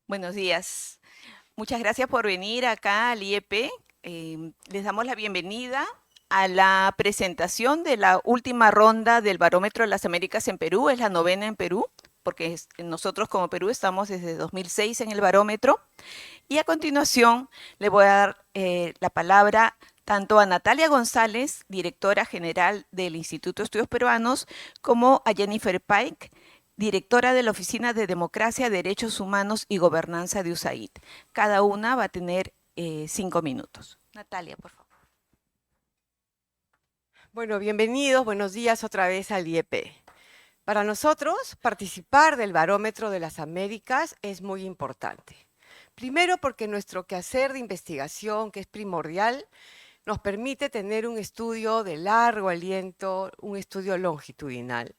Buenos días. Muchas gracias por venir acá al IEP. Les damos la bienvenida a la presentación de la última ronda del Barómetro de las Américas en Perú. Es la novena en Perú, porque nosotros como Perú estamos desde 2006 en el barómetro. Y a continuación le voy a dar la palabra tanto a Natalia González, directora general del Instituto de Estudios Peruanos, como a Jennifer Pike, directora de la Oficina de Democracia, Derechos Humanos y Gobernanza de USAID. Cada una va a tener 5 minutos. Natalia, por favor. Bueno, bienvenidos, buenos días otra vez al IEP. Para nosotros, participar del Barómetro de las Américas es muy importante. Primero, porque nuestro quehacer de investigación, que es primordial, nos permite tener un estudio de largo aliento, un estudio longitudinal,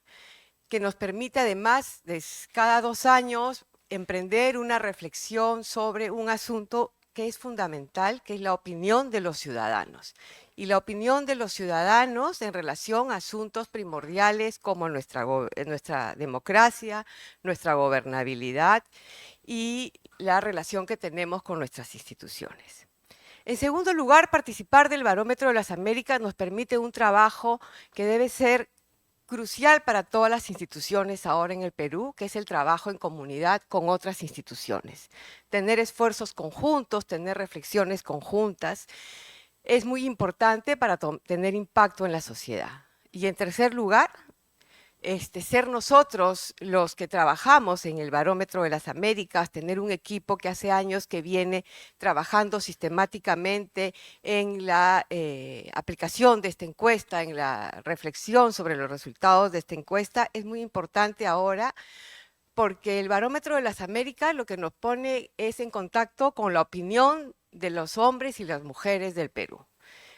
que nos permite además, cada 2 años, emprender una reflexión sobre un asunto que es fundamental, que es la opinión de los ciudadanos. Y la opinión de los ciudadanos en relación a asuntos primordiales como nuestra democracia, nuestra gobernabilidad y la relación que tenemos con nuestras instituciones. En segundo lugar, participar del Barómetro de las Américas nos permite un trabajo que debe ser crucial para todas las instituciones ahora en el Perú, que es el trabajo en comunidad con otras instituciones. Tener esfuerzos conjuntos, tener reflexiones conjuntas, es muy importante para tener impacto en la sociedad. Y en tercer lugar, ser nosotros los que trabajamos en el Barómetro de las Américas, tener un equipo que hace años que viene trabajando sistemáticamente en la aplicación de esta encuesta, en la reflexión sobre los resultados de esta encuesta, es muy importante ahora porque el Barómetro de las Américas lo que nos pone es en contacto con la opinión de los hombres y las mujeres del Perú.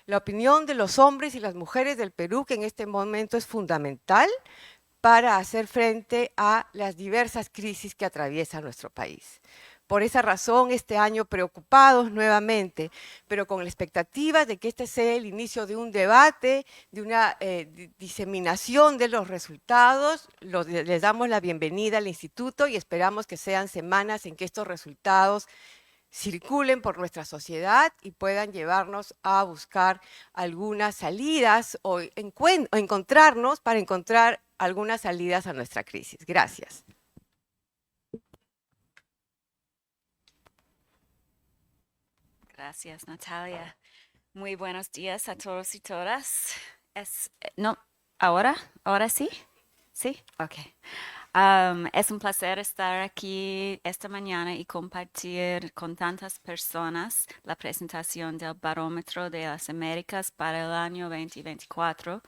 La opinión de los hombres y las mujeres del Perú, que en este momento es fundamental para hacer frente a las diversas crisis que atraviesa nuestro país. Por esa razón, este año preocupados nuevamente, pero con la expectativa de que este sea el inicio de un debate, de una diseminación de los resultados, les damos la bienvenida al instituto y esperamos que sean semanas en que estos resultados circulen por nuestra sociedad y puedan llevarnos a buscar algunas salidas o encontrarnos para encontrar algunas salidas a nuestra crisis. Gracias. Gracias, Natalia. Muy buenos días a todos y todas. No, ahora sí, sí, ok. Es un placer estar aquí esta mañana y compartir con tantas personas la presentación del Barómetro de las Américas para el año 2024.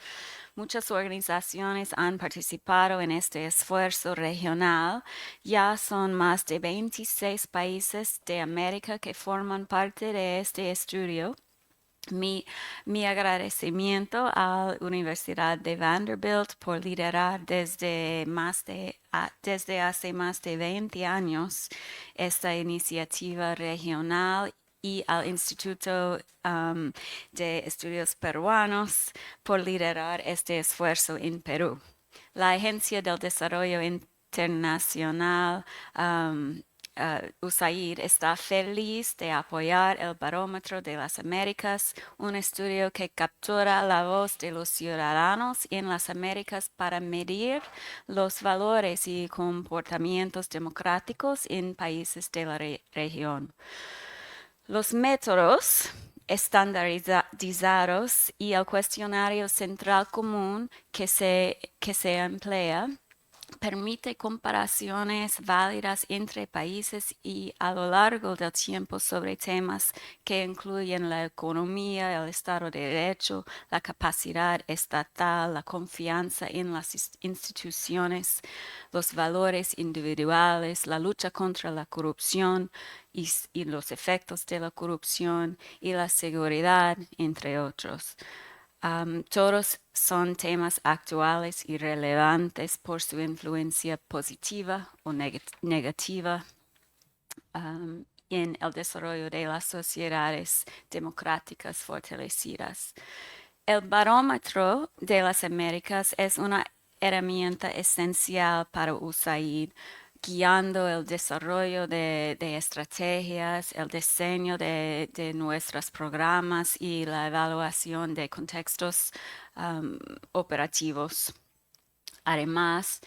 Muchas organizaciones han participado en este esfuerzo regional. Ya son más de 26 países de América que forman parte de este estudio. Mi agradecimiento a la Universidad de Vanderbilt por liderar desde hace más de 20 años esta iniciativa regional y al Instituto de Estudios Peruanos por liderar este esfuerzo en Perú. La Agencia del Desarrollo Internacional USAID está feliz de apoyar el Barómetro de las Américas, un estudio que captura la voz de los ciudadanos en las Américas para medir los valores y comportamientos democráticos en países de la región. Los métodos estandarizados y el cuestionario central común que se emplea permite comparaciones válidas entre países y a lo largo del tiempo sobre temas que incluyen la economía, el Estado de Derecho, la capacidad estatal, la confianza en las instituciones, los valores individuales, la lucha contra la corrupción y los efectos de la corrupción y la seguridad, entre otros. Todos son temas actuales y relevantes por su influencia positiva o negativa en el desarrollo de las sociedades democráticas fortalecidas. El Barómetro de las Américas es una herramienta esencial para USAID guiando el desarrollo de estrategias, el diseño de nuestros programas y la evaluación de contextos operativos. Además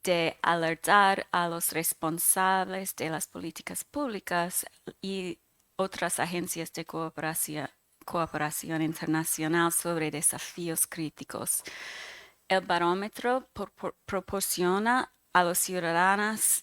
de alertar a los responsables de las políticas públicas y otras agencias de cooperación internacional sobre desafíos críticos. El barómetro proporciona a los ciudadanos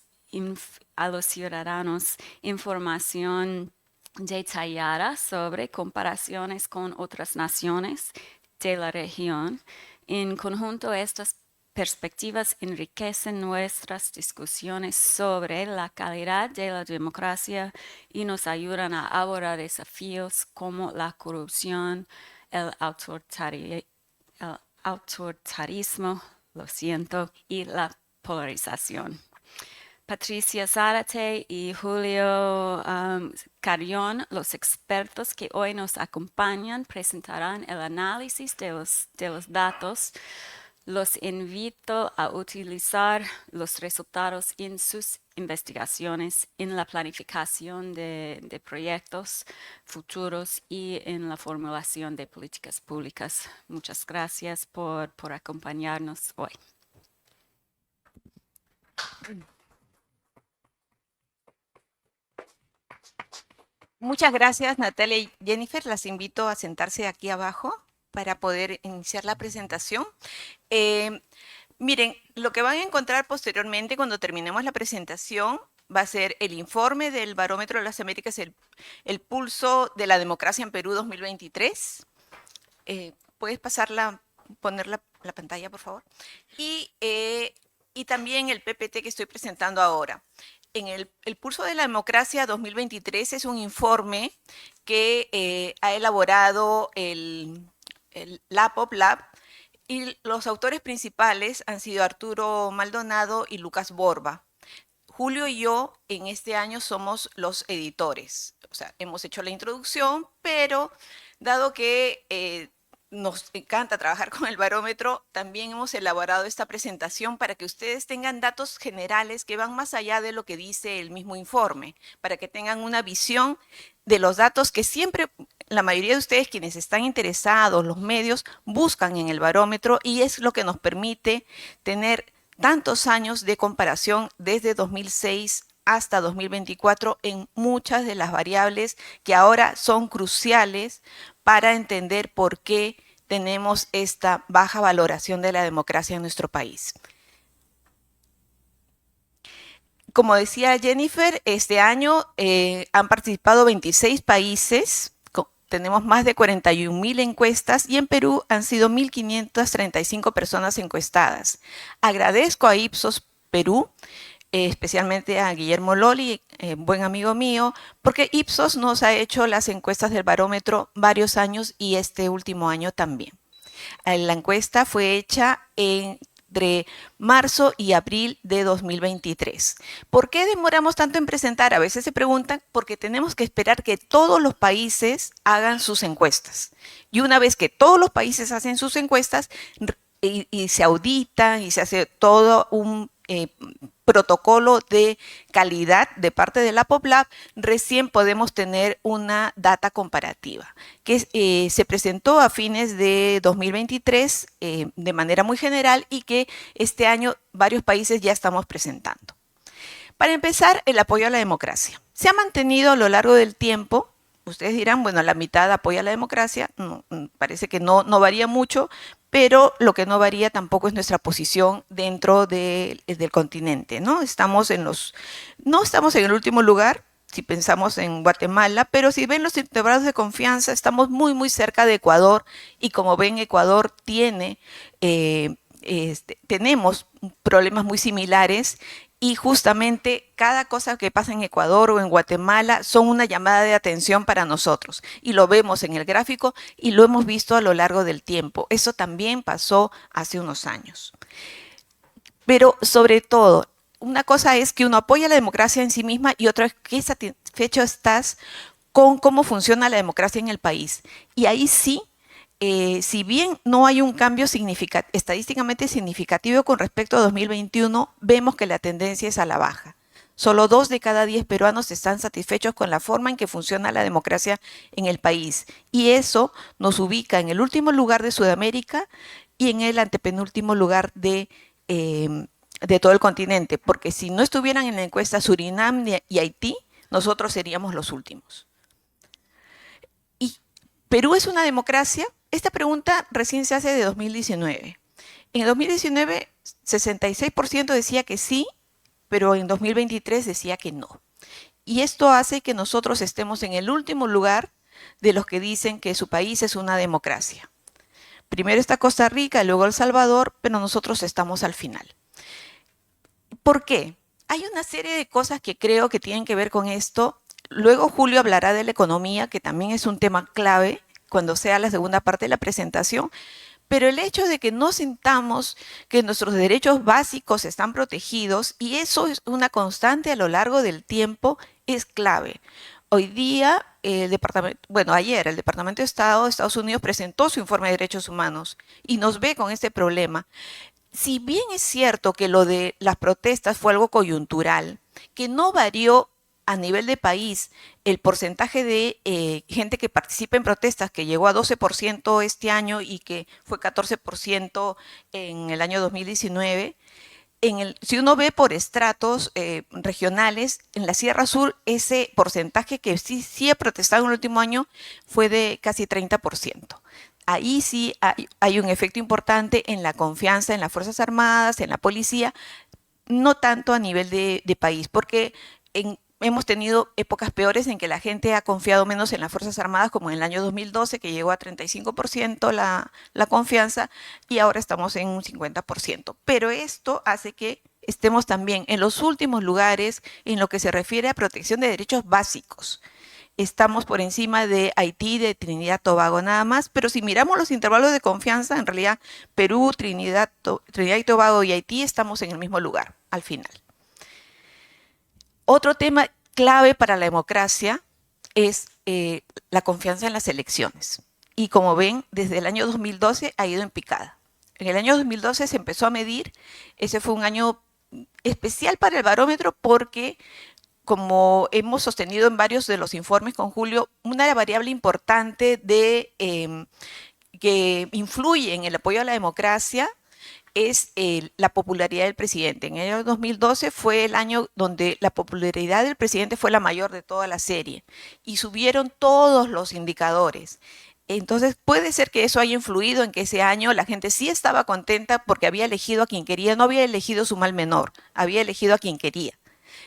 información detallada sobre comparaciones con otras naciones de la región. En conjunto, estas perspectivas enriquecen nuestras discusiones sobre la calidad de la democracia y nos ayudan a abordar desafíos como la corrupción, el autoritarismo, y la polarización. Patricia Zárate y Julio Carrión, los expertos que hoy nos acompañan, presentarán el análisis de los datos. Los invito a utilizar los resultados en sus investigaciones, en la planificación de proyectos futuros y en la formulación de políticas públicas. Muchas gracias por acompañarnos hoy. Muchas gracias, Natalia y Jennifer. Las invito a sentarse aquí abajo para poder iniciar la presentación. Miren, lo que van a encontrar posteriormente cuando terminemos la presentación va a ser el informe del Barómetro de las Américas, el pulso de la democracia en Perú 2023. ¿Puedes poner la pantalla, por favor? Y también el PPT que estoy presentando ahora. El Pulso de la Democracia 2023 es un informe que ha elaborado el LAPOP Lab, y los autores principales han sido Arturo Maldonado y Lucas Borba. Julio y yo en este año somos los editores. O sea, hemos hecho la introducción, pero dado que nos encanta trabajar con el barómetro, también hemos elaborado esta presentación para que ustedes tengan datos generales que van más allá de lo que dice el mismo informe, para que tengan una visión de los datos que siempre la mayoría de ustedes quienes están interesados, los medios, buscan en el barómetro, y es lo que nos permite tener tantos años de comparación desde 2006 hasta 2024 en muchas de las variables que ahora son cruciales para entender por qué tenemos esta baja valoración de la democracia en nuestro país. Como decía Jennifer, este año han participado 26 países, tenemos más de 41.000 encuestas y en Perú han sido 1.535 personas encuestadas. Agradezco a Ipsos Perú, especialmente a Guillermo Loli, buen amigo mío, porque Ipsos nos ha hecho las encuestas del barómetro varios años y este último año también. La encuesta fue hecha entre marzo y abril de 2023. ¿Por qué demoramos tanto en presentar? A veces se preguntan, porque tenemos que esperar que todos los países hagan sus encuestas. Y una vez que todos los países hacen sus encuestas y se auditan y se hace todo un protocolo de calidad de parte de la PopLab, recién podemos tener una data comparativa que se presentó a fines de 2023 de manera muy general y que este año varios países ya estamos presentando. Para empezar, el apoyo a la democracia. Se ha mantenido a lo largo del tiempo. Ustedes dirán, bueno, la mitad apoya a la democracia, parece que no varía mucho, pero lo que no varía tampoco es nuestra posición dentro del continente, ¿no? no estamos en el último lugar, si pensamos en Guatemala, pero si ven los intervalos de confianza, estamos muy, muy cerca de Ecuador, y como ven, Ecuador tenemos problemas muy similares. Y justamente cada cosa que pasa en Ecuador o en Guatemala son una llamada de atención para nosotros. Y lo vemos en el gráfico y lo hemos visto a lo largo del tiempo. Eso también pasó hace unos años. Pero sobre todo, una cosa es que uno apoya la democracia en sí misma y otra es qué satisfecho estás con cómo funciona la democracia en el país. Y ahí sí, si bien no hay un cambio estadísticamente significativo con respecto a 2021, vemos que la tendencia es a la baja. Solo 2 de cada 10 peruanos están satisfechos con la forma en que funciona la democracia en el país. Y eso nos ubica en el último lugar de Sudamérica y en el antepenúltimo lugar de todo el continente. Porque si no estuvieran en la encuesta Surinam y Haití, nosotros seríamos los últimos. ¿Y Perú es una democracia? Esta pregunta recién se hace de 2019. En el 2019, 66% decía que sí, pero en 2023 decía que no. Y esto hace que nosotros estemos en el último lugar de los que dicen que su país es una democracia. Primero está Costa Rica, luego El Salvador, pero nosotros estamos al final. ¿Por qué? Hay una serie de cosas que creo que tienen que ver con esto. Luego Julio hablará de la economía, que también es un tema clave cuando sea la segunda parte de la presentación. Pero el hecho de que no sintamos que nuestros derechos básicos están protegidos, y eso es una constante a lo largo del tiempo, es clave. Hoy día, ayer el Departamento de Estado de Estados Unidos presentó su informe de derechos humanos y nos ve con este problema. Si bien es cierto que lo de las protestas fue algo coyuntural, que no varió a nivel de país el porcentaje de gente que participa en protestas, que llegó a 12% este año y que fue 14% en el año 2019, si uno ve por estratos regionales, en la Sierra Sur ese porcentaje que sí ha protestado en el último año fue de casi 30%. Ahí sí hay un efecto importante en la confianza en las Fuerzas Armadas, en la policía, no tanto a nivel de país, porque hemos tenido épocas peores en que la gente ha confiado menos en las Fuerzas Armadas, como en el año 2012, que llegó a 35% la confianza, y ahora estamos en un 50%. Pero esto hace que estemos también en los últimos lugares en lo que se refiere a protección de derechos básicos. Estamos por encima de Haití, de Trinidad y Tobago nada más, pero si miramos los intervalos de confianza, en realidad Perú, Trinidad y Tobago y Haití estamos en el mismo lugar, al final. Otro tema clave para la democracia es la confianza en las elecciones. Y como ven, desde el año 2012 ha ido en picada. En el año 2012 se empezó a medir, ese fue un año especial para el barómetro porque, como hemos sostenido en varios de los informes con Julio, una variable importante que influye en el apoyo a la democracia es la popularidad del presidente. En el año 2012 fue el año donde la popularidad del presidente fue la mayor de toda la serie y subieron todos los indicadores. Entonces puede ser que eso haya influido en que ese año la gente sí estaba contenta porque había elegido a quien quería, no había elegido su mal menor, había elegido a quien quería.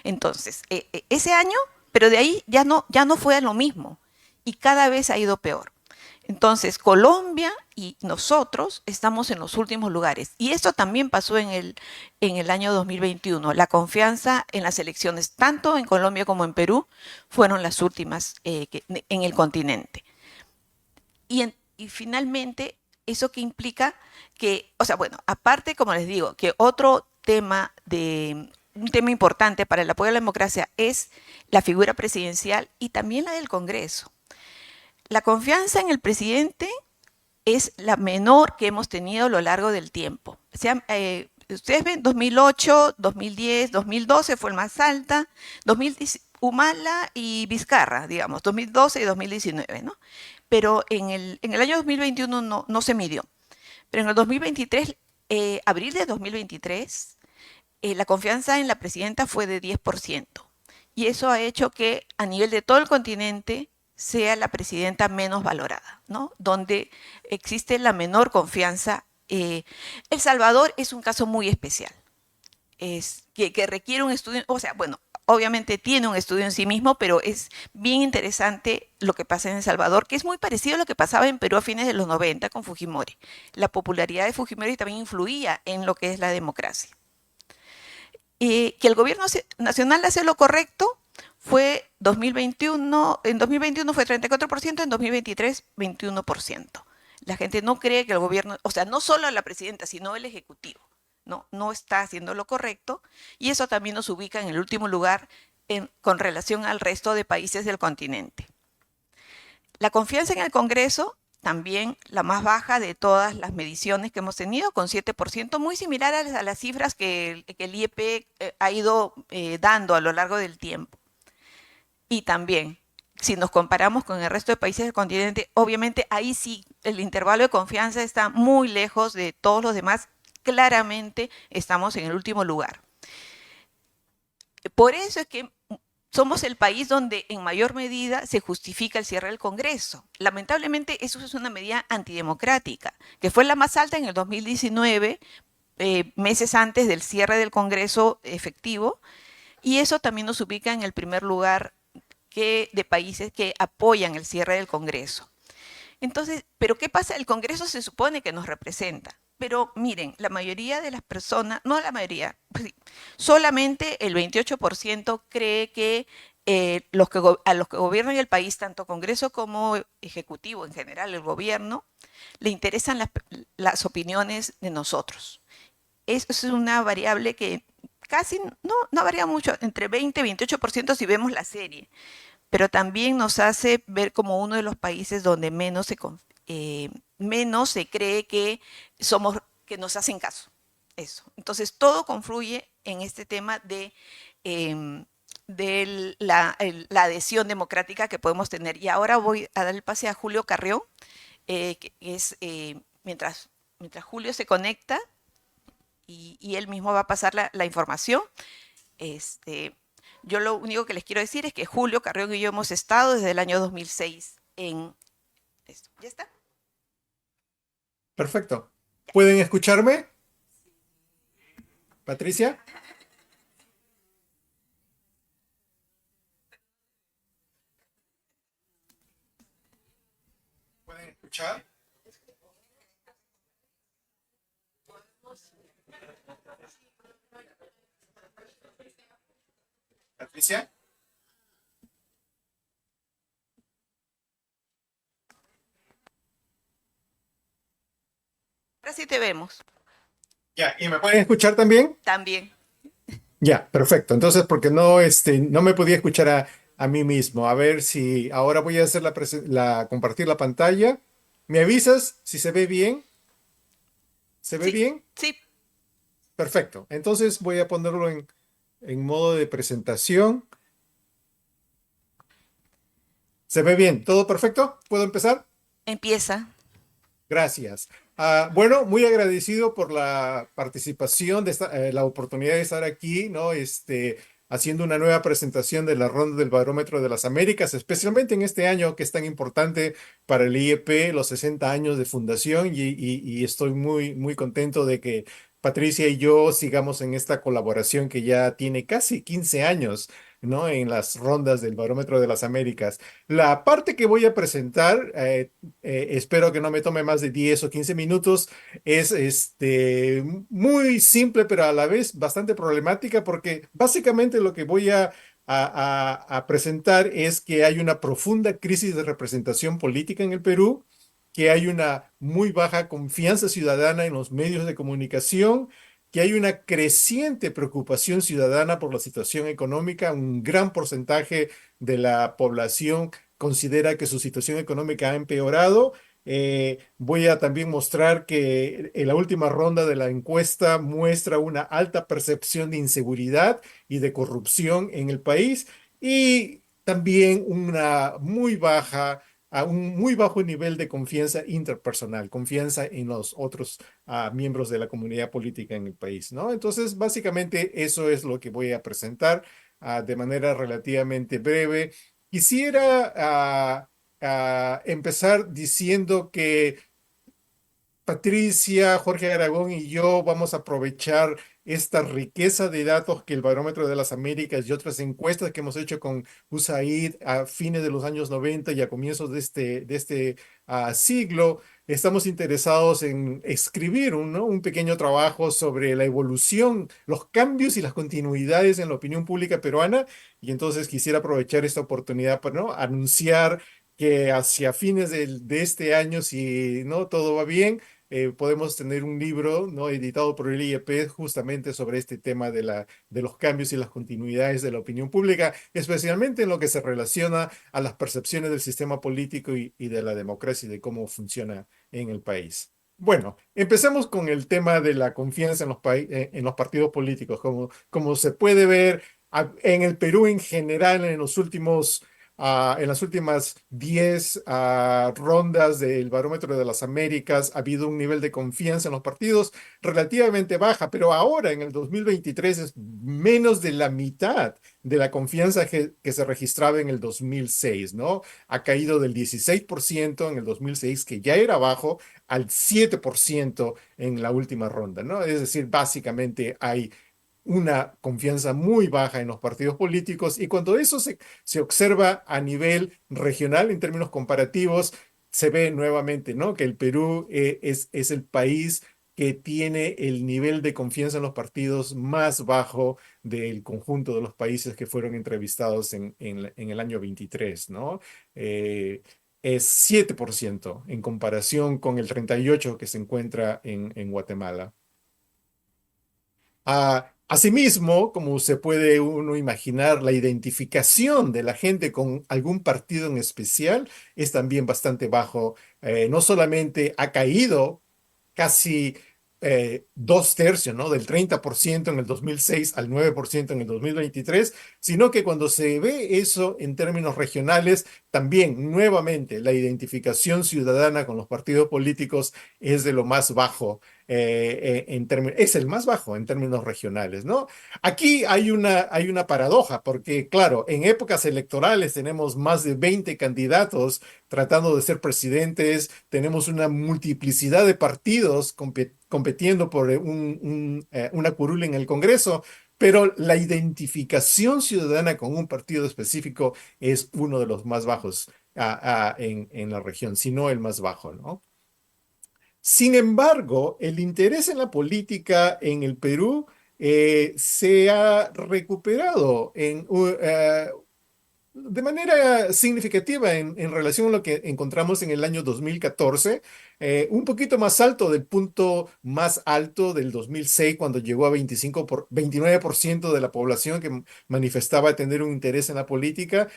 Entonces, ese año, pero de ahí ya no fue a lo mismo y cada vez ha ido peor. Entonces, Colombia y nosotros estamos en los últimos lugares. Y esto también pasó en el año 2021. La confianza en las elecciones, tanto en Colombia como en Perú, fueron las últimas en el continente. Y finalmente, ¿eso qué implica? Que, aparte, como les digo, que un tema importante para el apoyo a la democracia es la figura presidencial y también la del Congreso. La confianza en el presidente es la menor que hemos tenido a lo largo del tiempo. Ustedes ven, 2008, 2010, 2012 fue el más alta, 2010, Humala y Vizcarra, digamos, 2012 y 2019, ¿no? Pero en el año 2021 no se midió. Pero en el 2023, abril de 2023, la confianza en la presidenta fue de 10%. Y eso ha hecho que a nivel de todo el continente sea la presidenta menos valorada, ¿no? Donde existe la menor confianza. El Salvador es un caso muy especial, que requiere un estudio, obviamente tiene un estudio en sí mismo, pero es bien interesante lo que pasa en El Salvador, que es muy parecido a lo que pasaba en Perú a fines de los 90 con Fujimori. La popularidad de Fujimori también influía en lo que es la democracia. Que el gobierno nacional hace lo correcto fue en 2021 fue 34%, en 2023 21%. La gente no cree que el gobierno, no solo la presidenta, sino el ejecutivo, no está haciendo lo correcto, y eso también nos ubica en el último lugar con relación al resto de países del continente. La confianza en el Congreso también la más baja de todas las mediciones que hemos tenido, con 7%, muy similar a las cifras que el IEP ha ido dando a lo largo del tiempo. Y también, si nos comparamos con el resto de países del continente, obviamente ahí sí el intervalo de confianza está muy lejos de todos los demás. Claramente estamos en el último lugar. Por eso es que somos el país donde en mayor medida se justifica el cierre del Congreso. Lamentablemente eso es una medida antidemocrática, que fue la más alta en el 2019, meses antes del cierre del Congreso efectivo, y eso también nos ubica en el primer lugar de países que apoyan el cierre del Congreso. Entonces, ¿pero qué pasa? El Congreso se supone que nos representa. Pero miren, la mayoría de las personas, no la mayoría, pues sí, solamente el 28% cree que, a los que gobiernan el país, tanto Congreso como Ejecutivo en general, el gobierno, le interesan las opiniones de nosotros. Eso es una variable que casi no varía mucho, entre 20 y 28% si vemos la serie, pero también nos hace ver como uno de los países donde menos se cree que que nos hacen caso. Eso. Entonces, todo confluye en este tema de la adhesión democrática que podemos tener. Y ahora voy a dar el pase a Julio Carrión, que es, mientras Julio se conecta y él mismo va a pasar la información. Yo lo único que les quiero decir es que Julio Carrión y yo hemos estado desde el año 2006 en esto. ¿Ya está? Perfecto. ¿Pueden escucharme? Patricia. ¿Pueden escuchar? Patricia. Ahora sí te vemos. Ya, ¿y me pueden escuchar también? También. Ya, perfecto. Entonces, porque no, no me podía escuchar a mí mismo. A ver si ahora voy a hacer compartir la pantalla. ¿Me avisas si se ve bien? ¿Se ve Sí, bien? sí. Perfecto. Entonces voy a ponerlo en modo de presentación. ¿Se ve bien? ¿Todo perfecto? ¿Puedo empezar? Empieza. Gracias. Bueno, muy agradecido por la participación, la oportunidad de estar aquí, ¿no? Haciendo una nueva presentación de la Ronda del Barómetro de las Américas, especialmente en este año que es tan importante para el IEP, los 60 años de fundación, y estoy muy, muy contento de que Patricia y yo sigamos en esta colaboración que ya tiene casi 15 años, ¿no? En las rondas del Barómetro de las Américas. La parte que voy a presentar, espero que no me tome más de 10 o 15 minutos. Es muy simple, pero a la vez bastante problemática, porque básicamente lo que voy a presentar es que hay una profunda crisis de representación política en el Perú, que hay una muy baja confianza ciudadana en los medios de comunicación, que hay una creciente preocupación ciudadana por la situación económica. Un gran porcentaje de la población considera que su situación económica ha empeorado. Voy a también mostrar que en la última ronda de la encuesta muestra una alta percepción de inseguridad y de corrupción en el país, y también a un muy bajo nivel de confianza interpersonal, confianza en los otros miembros de la comunidad política en el país, ¿no? Entonces, básicamente eso es lo que voy a presentar de manera relativamente breve. Quisiera empezar diciendo que Patricia, Jorge Aragón y yo vamos a aprovechar esta riqueza de datos que el Barómetro de las Américas y otras encuestas que hemos hecho con USAID a fines de los años 90 y a comienzos de este siglo. Estamos interesados en escribir ¿no? un pequeño trabajo sobre la evolución, los cambios y las continuidades en la opinión pública peruana. Y entonces quisiera aprovechar esta oportunidad para ¿no? anunciar que hacia fines de este año, si no todo va bien, podemos tener un libro, ¿no? Editado por el IEP justamente sobre este tema de los cambios y las continuidades de la opinión pública, especialmente en lo que se relaciona a las percepciones del sistema político y de la democracia y de cómo funciona en el país. Bueno, empecemos con el tema de la confianza en en los partidos políticos. Como se puede ver en el Perú en general, en las últimas 10 rondas del Barómetro de las Américas, ha habido un nivel de confianza en los partidos relativamente baja, pero ahora en el 2023 es menos de la mitad de la confianza que se registraba en el 2006, ¿no? Ha caído del 16% en el 2006, que ya era bajo, al 7% en la última ronda, ¿no? Es decir, básicamente hay una confianza muy baja en los partidos políticos y cuando eso se observa a nivel regional en términos comparativos, se ve nuevamente, ¿no? Que el Perú es el país que tiene el nivel de confianza en los partidos más bajo del conjunto de los países que fueron entrevistados en el año 23, ¿no? Es 7% en comparación con el 38% que se encuentra en Guatemala. Asimismo, como se puede uno imaginar, la identificación de la gente con algún partido en especial es también bastante bajo. No solamente ha caído casi dos tercios, ¿no? Del 30% en el 2006 al 9% en el 2023, sino que cuando se ve eso en términos regionales, también nuevamente la identificación ciudadana con los partidos políticos es de lo más bajo. Es el más bajo en términos regionales, ¿no? Aquí hay una paradoja, porque claro, en épocas electorales tenemos más de 20 candidatos tratando de ser presidentes, tenemos una multiplicidad de partidos compitiendo por una curul en el Congreso, pero la identificación ciudadana con un partido específico es uno de los más bajos en la región, si no el más bajo, ¿no? Sin embargo, el interés en la política en el Perú se ha recuperado de manera significativa en relación a lo que encontramos en el año 2014, un poquito más alto del punto más alto del 2006, cuando llegó a 29% de la población que manifestaba tener un interés en la política.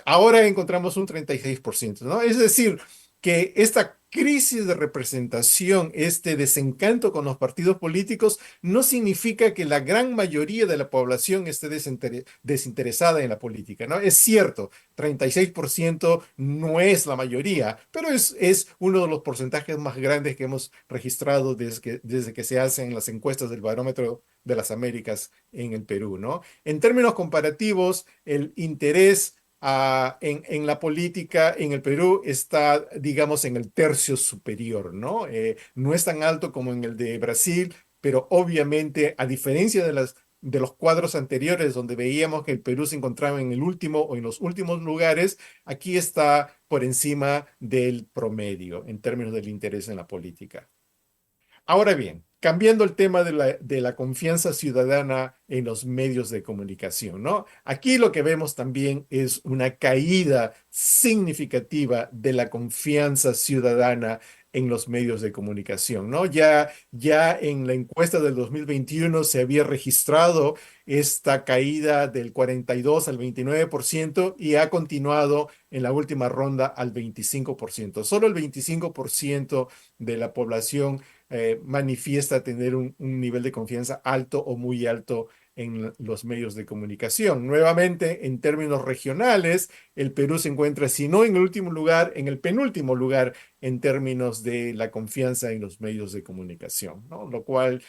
Ahora encontramos un 36%, ¿no? Es decir, que esta crisis de representación, este desencanto con los partidos políticos, no significa que la gran mayoría de la población esté desinteresada en la política, ¿no? Es cierto, 36% no es la mayoría, pero es uno de los porcentajes más grandes que hemos registrado desde que se hacen las encuestas del Barómetro de las Américas en el Perú, ¿no? En términos comparativos, el interés en la política en el Perú está, digamos, en el tercio superior, ¿no? No es tan alto como en el de Brasil, pero obviamente, a diferencia de los cuadros anteriores donde veíamos que el Perú se encontraba en el último o en los últimos lugares, aquí está por encima del promedio en términos del interés en la política. Ahora bien, cambiando el tema de la confianza ciudadana en los medios de comunicación, ¿no? Aquí lo que vemos también es una caída significativa de la confianza ciudadana en los medios de comunicación, ¿no? Ya en la encuesta del 2021 se había registrado esta caída del 42 al 29% y ha continuado en la última ronda al 25%. Solo el 25% de la población manifiesta tener un nivel de confianza alto o muy alto en los medios de comunicación. Nuevamente, en términos regionales, el Perú se encuentra, si no en el último lugar, en el penúltimo lugar en términos de la confianza en los medios de comunicación, ¿no? Lo cual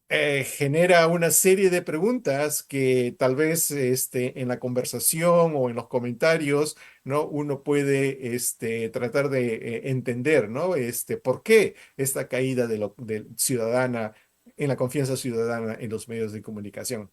genera una serie de preguntas que tal vez en la conversación o en los comentarios, ¿no? Uno puede tratar de entender, ¿no? ¿Por qué esta caída de ciudadana en la confianza ciudadana en los medios de comunicación?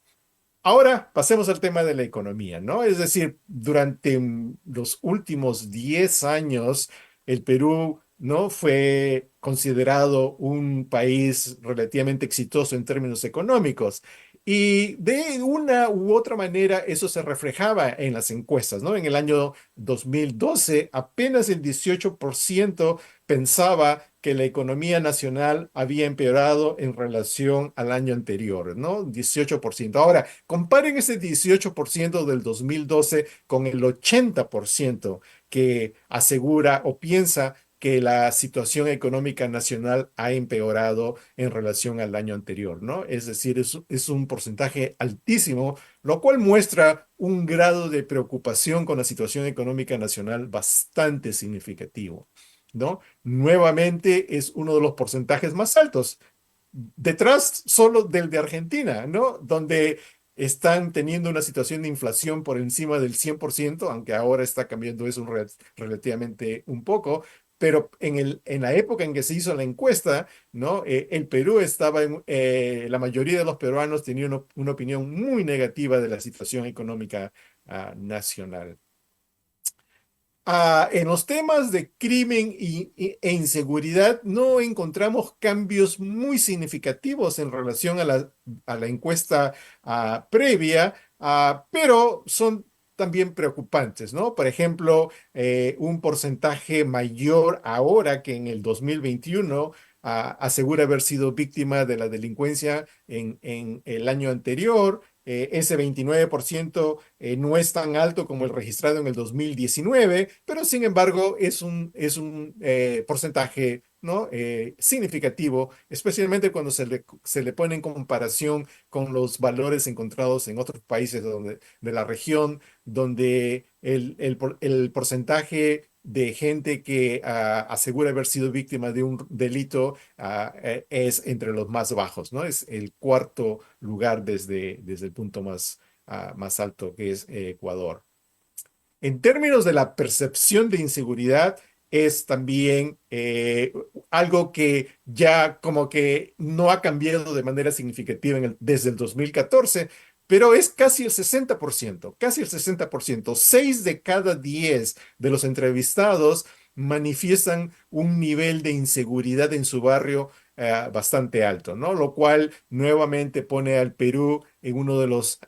Ahora pasemos al tema de la economía, ¿no? Es decir, durante los últimos 10 años, el Perú no fue considerado un país relativamente exitoso en términos económicos. Y de una u otra manera eso se reflejaba en las encuestas, ¿no? En el año 2012, apenas el 18% pensaba que la economía nacional había empeorado en relación al año anterior, ¿no? 18%. Ahora, comparen ese 18% del 2012 con el 80% que asegura o piensa que la situación económica nacional ha empeorado en relación al año anterior, ¿no? Es decir, es un porcentaje altísimo, lo cual muestra un grado de preocupación con la situación económica nacional bastante significativo, ¿no? Nuevamente es uno de los porcentajes más altos, detrás solo del de Argentina, ¿no? Donde están teniendo una situación de inflación por encima del 100%, aunque ahora está cambiando eso relativamente un poco, pero en la época en que se hizo la encuesta, ¿no? El Perú estaba la mayoría de los peruanos tenían una opinión muy negativa de la situación económica nacional. En los temas de crimen e inseguridad no encontramos cambios muy significativos en relación a la encuesta previa, pero son también preocupantes, ¿no? Por ejemplo, un porcentaje mayor ahora que en el 2021 asegura haber sido víctima de la delincuencia en el año anterior. Ese 29% no es tan alto como el registrado en el 2019, pero sin embargo es un porcentaje, ¿no? Significativo, especialmente cuando se le pone en comparación con los valores encontrados en otros países de la región, donde el porcentaje de gente que asegura haber sido víctima de un delito es entre los más bajos, ¿no? Es el cuarto lugar desde el punto más alto, que es Ecuador. En términos de la percepción de inseguridad, es también algo que ya como que no ha cambiado de manera significativa desde el 2014, pero es casi el 60%, casi el 60%. 6 de cada 10 de los entrevistados manifiestan un nivel de inseguridad en su barrio bastante alto, ¿no? Lo cual nuevamente pone al Perú en uno de los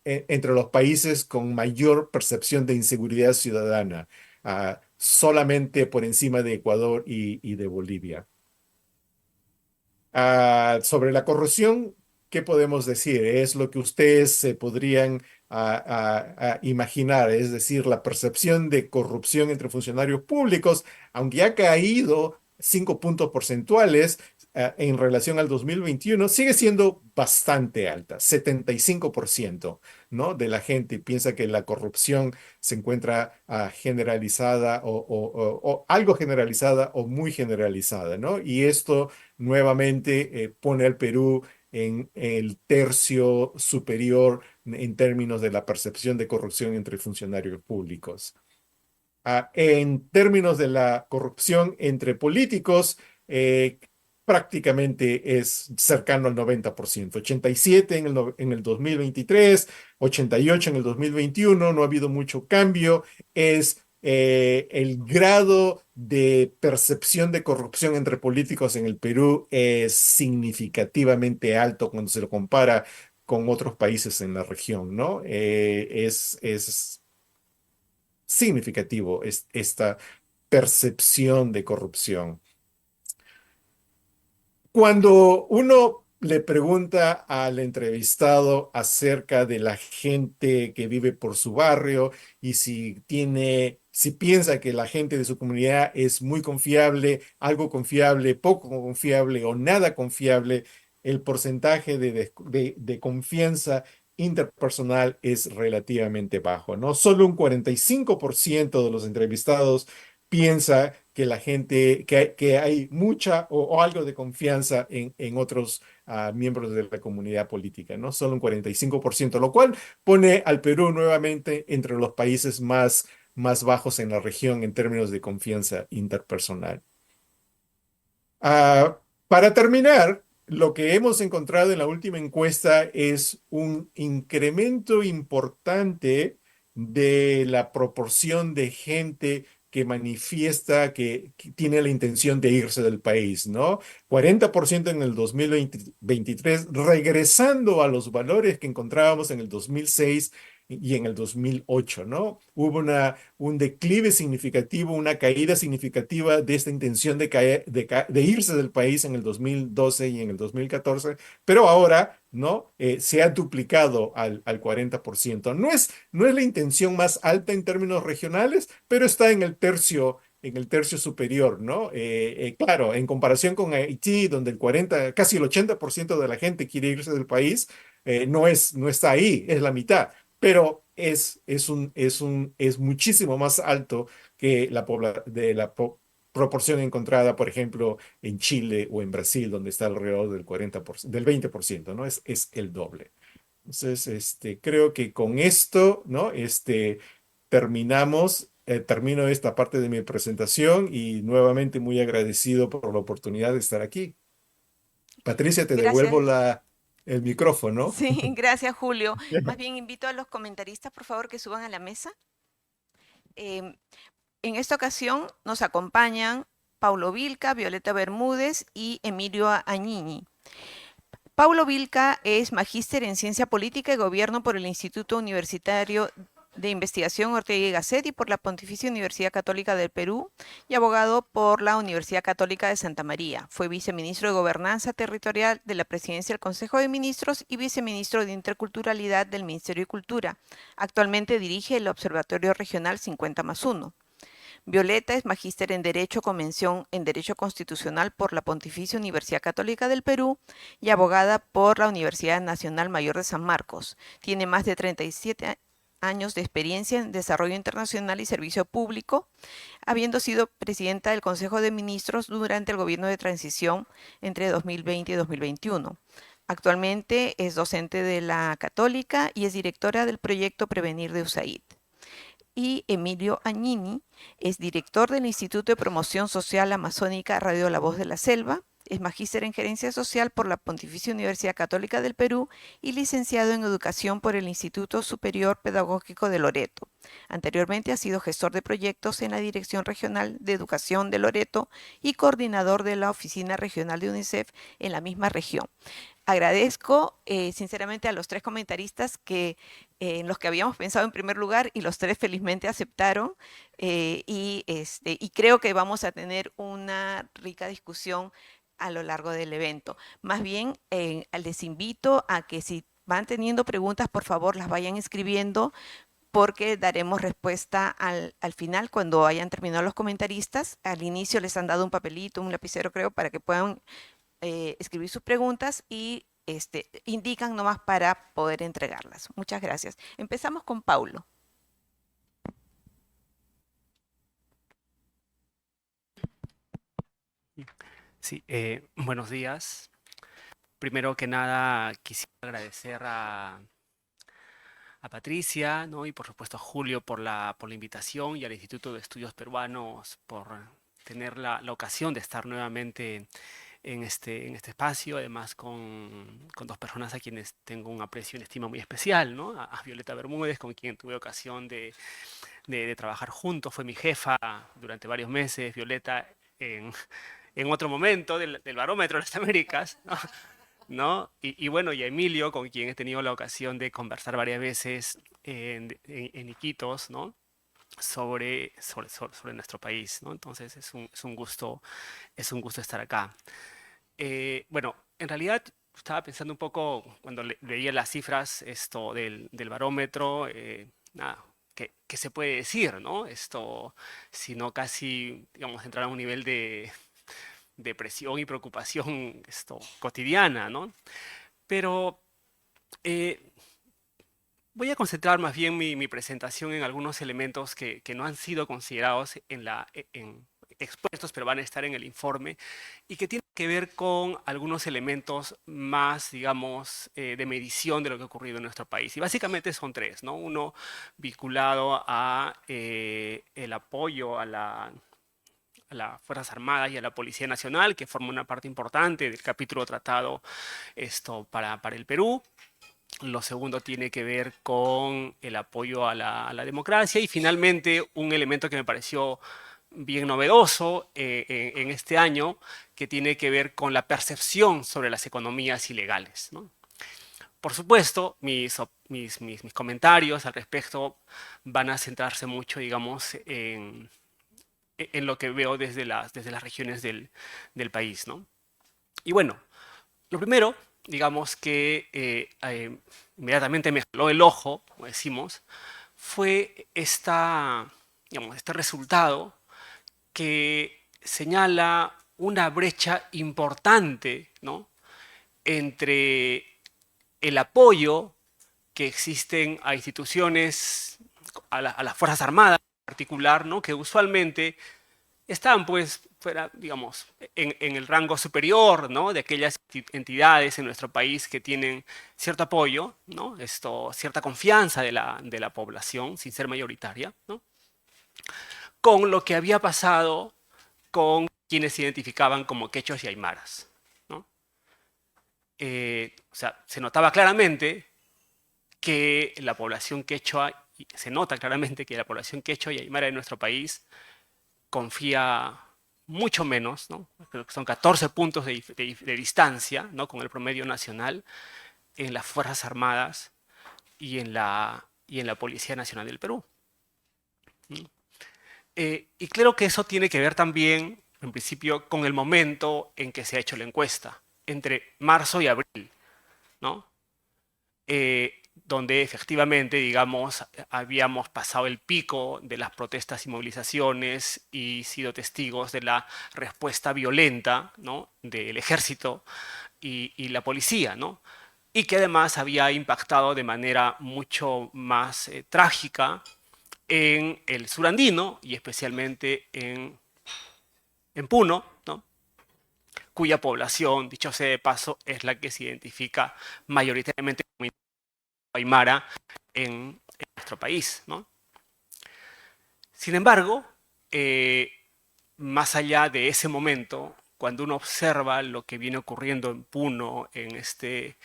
entre los países con mayor percepción de inseguridad ciudadana, solamente por encima de Ecuador y de Bolivia. Sobre la corrupción, ¿qué podemos decir? Es lo que ustedes se podrían imaginar, es decir, la percepción de corrupción entre funcionarios públicos, aunque ha caído 5 puntos porcentuales en relación al 2021, sigue siendo bastante alta, 75%, ¿no? De la gente piensa que la corrupción se encuentra generalizada o algo generalizada o muy generalizada, ¿no? Y esto nuevamente pone al Perú en el tercio superior en términos de la percepción de corrupción entre funcionarios públicos. En términos de la corrupción entre políticos, prácticamente es cercano al 90%, 87 en el 2023, 88 en el 2021, no ha habido mucho cambio, es el grado de percepción de corrupción entre políticos en el Perú es significativamente alto cuando se lo compara con otros países en la región, ¿no? Es significativo esta percepción de corrupción. Cuando uno le pregunta al entrevistado acerca de la gente que vive por su barrio y si piensa que la gente de su comunidad es muy confiable, algo confiable, poco confiable o nada confiable, el porcentaje de confianza interpersonal es relativamente bajo, ¿no? Solo un 45% de los entrevistados piensa que la gente, que hay mucha o algo de confianza en otros miembros de la comunidad política, ¿no? Solo un 45%, lo cual pone al Perú nuevamente entre los países más bajos en la región en términos de confianza interpersonal. Para terminar, lo que hemos encontrado en la última encuesta es un incremento importante de la proporción de gente que manifiesta que tiene la intención de irse del país, ¿no? 40% en el 2023, regresando a los valores que encontrábamos en el 2006 y en el 2008, ¿no? Hubo un declive significativo, una caída significativa de esta intención de irse del país en el 2012 y en el 2014, pero ahora, ¿no? Se ha duplicado al 40%. No es la intención más alta en términos regionales, pero está en el tercio superior, ¿no? Claro, en comparación con Haití, donde casi el 80% de la gente quiere irse del país, no está ahí, es la mitad, pero es muchísimo más alto que proporción encontrada, por ejemplo, en Chile o en Brasil, donde está alrededor del 40%, del 20%, ¿no? Es el doble. Entonces, creo que con esto, ¿no? Termino esta parte de mi presentación y nuevamente muy agradecido por la oportunidad de estar aquí. Patricia, te devuelvo Gracias. el micrófono. Sí, gracias, Julio. Más bien invito a los comentaristas, por favor, que suban a la mesa. Em, en esta ocasión nos acompañan Paulo Vilca, Violeta Bermúdez y Emilio Añini. Paulo Vilca es magíster en Ciencia Política y Gobierno por el Instituto Universitario de Investigación Ortega y Gasset y por la Pontificia Universidad Católica del Perú y abogado por la Universidad Católica de Santa María. Fue viceministro de Gobernanza Territorial de la Presidencia del Consejo de Ministros y viceministro de Interculturalidad del Ministerio de Cultura. Actualmente dirige el Observatorio Regional 50+1. Violeta es magíster en Derecho con mención en Derecho Constitucional por la Pontificia Universidad Católica del Perú y abogada por la Universidad Nacional Mayor de San Marcos. Tiene más de 37 años de experiencia en desarrollo internacional y servicio público, habiendo sido presidenta del Consejo de Ministros durante el gobierno de transición entre 2020 y 2021. Actualmente es docente de la Católica y es directora del proyecto Prevenir de USAID. Y Emilio Añini es director del Instituto de Promoción Social Amazónica Radio La Voz de la Selva, es magíster en Gerencia Social por la Pontificia Universidad Católica del Perú y licenciado en Educación por el Instituto Superior Pedagógico de Loreto. Anteriormente ha sido gestor de proyectos en la Dirección Regional de Educación de Loreto y coordinador de la Oficina Regional de UNICEF en la misma región. Agradezco sinceramente a los tres comentaristas en los que habíamos pensado en primer lugar y los tres felizmente aceptaron y creo que vamos a tener una rica discusión a lo largo del evento. Más bien, les invito a que si van teniendo preguntas, por favor, las vayan escribiendo porque daremos respuesta al final cuando hayan terminado los comentaristas. Al inicio les han dado un papelito, un lapicero creo, para que puedan escribir sus preguntas y indican nomás para poder entregarlas. Muchas gracias. Empezamos con Paulo. Sí, buenos días. Primero que nada, quisiera agradecer a Patricia, ¿no? Y por supuesto a Julio por la invitación y al Instituto de Estudios Peruanos por tener la ocasión de estar nuevamente en este espacio, además con dos personas a quienes tengo un aprecio y una estima muy especial, ¿no? A Violeta Bermúdez, con quien tuve ocasión de trabajar juntos, fue mi jefa durante varios meses, Violeta en otro momento del Barómetro de las Américas, ¿no? ¿No? Y bueno, y a Emilio, con quien he tenido la ocasión de conversar varias veces en Iquitos, ¿no? Sobre nuestro país, ¿no? Entonces es un gusto estar acá. Bueno, en realidad estaba pensando un poco cuando leía las cifras del barómetro, nada, ¿qué se puede decir, ¿no? Sino casi, digamos, entrar a un nivel de depresión y preocupación cotidiana, ¿no? Pero eh, voy a concentrar más bien mi presentación en algunos elementos que no han sido considerados expuestos, pero van a estar en el informe, y que tienen que ver con algunos elementos más, digamos, de medición de lo que ha ocurrido en nuestro país. Y básicamente son tres, ¿no? Uno vinculado a el apoyo a las Fuerzas Armadas y a la Policía Nacional, que forma una parte importante del capítulo tratado para el Perú. Lo segundo tiene que ver con el apoyo a la democracia. Y finalmente, un elemento que me pareció bien novedoso en este año, que tiene que ver con la percepción sobre las economías ilegales, ¿no? Por supuesto, mis comentarios al respecto van a centrarse mucho, digamos, en lo que veo desde las regiones del país, ¿no? Y bueno, lo primero, digamos, que inmediatamente me jaló el ojo, como decimos, fue digamos, este resultado que señala una brecha importante, ¿no?, entre el apoyo que existen a instituciones, a las Fuerzas Armadas en particular, ¿no?, que usualmente están, pues, fuera, digamos, en el rango superior, ¿no?, de aquellas entidades en nuestro país que tienen cierto apoyo, ¿no?, cierta confianza de la población, sin ser mayoritaria, ¿no?, con lo que había pasado con quienes se identificaban como quechuas y aymaras, ¿no? O sea, se notaba claramente que la población quechua, se nota claramente que la población quechua y aymara de nuestro país confía mucho menos, ¿no? Creo que son 14 puntos de distancia, ¿no?, con el promedio nacional, en las Fuerzas Armadas y en la Policía Nacional del Perú. Y creo que eso tiene que ver también, en principio, con el momento en que se ha hecho la encuesta, entre marzo y abril, ¿no? Donde efectivamente, digamos, habíamos pasado el pico de las protestas y movilizaciones y sido testigos de la respuesta violenta, ¿no?, del ejército y la policía, ¿no?, y que además había impactado de manera mucho más trágica en el surandino y especialmente en Puno, ¿no?, cuya población, dicho sea de paso, es la que se identifica mayoritariamente como aymara en nuestro país, ¿no? Sin embargo, más allá de ese momento, cuando uno observa lo que viene ocurriendo en Puno en este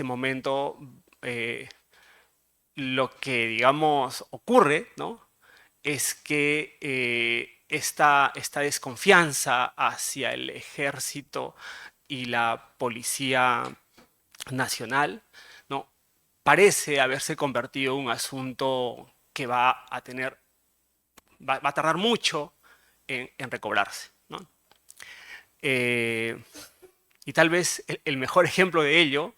momento, lo que, digamos, ocurre, ¿no?, es que esta desconfianza hacia el ejército y la policía nacional, ¿no?, parece haberse convertido en un asunto que va a tardar mucho en recobrarse, ¿no? Y tal vez el mejor ejemplo de ello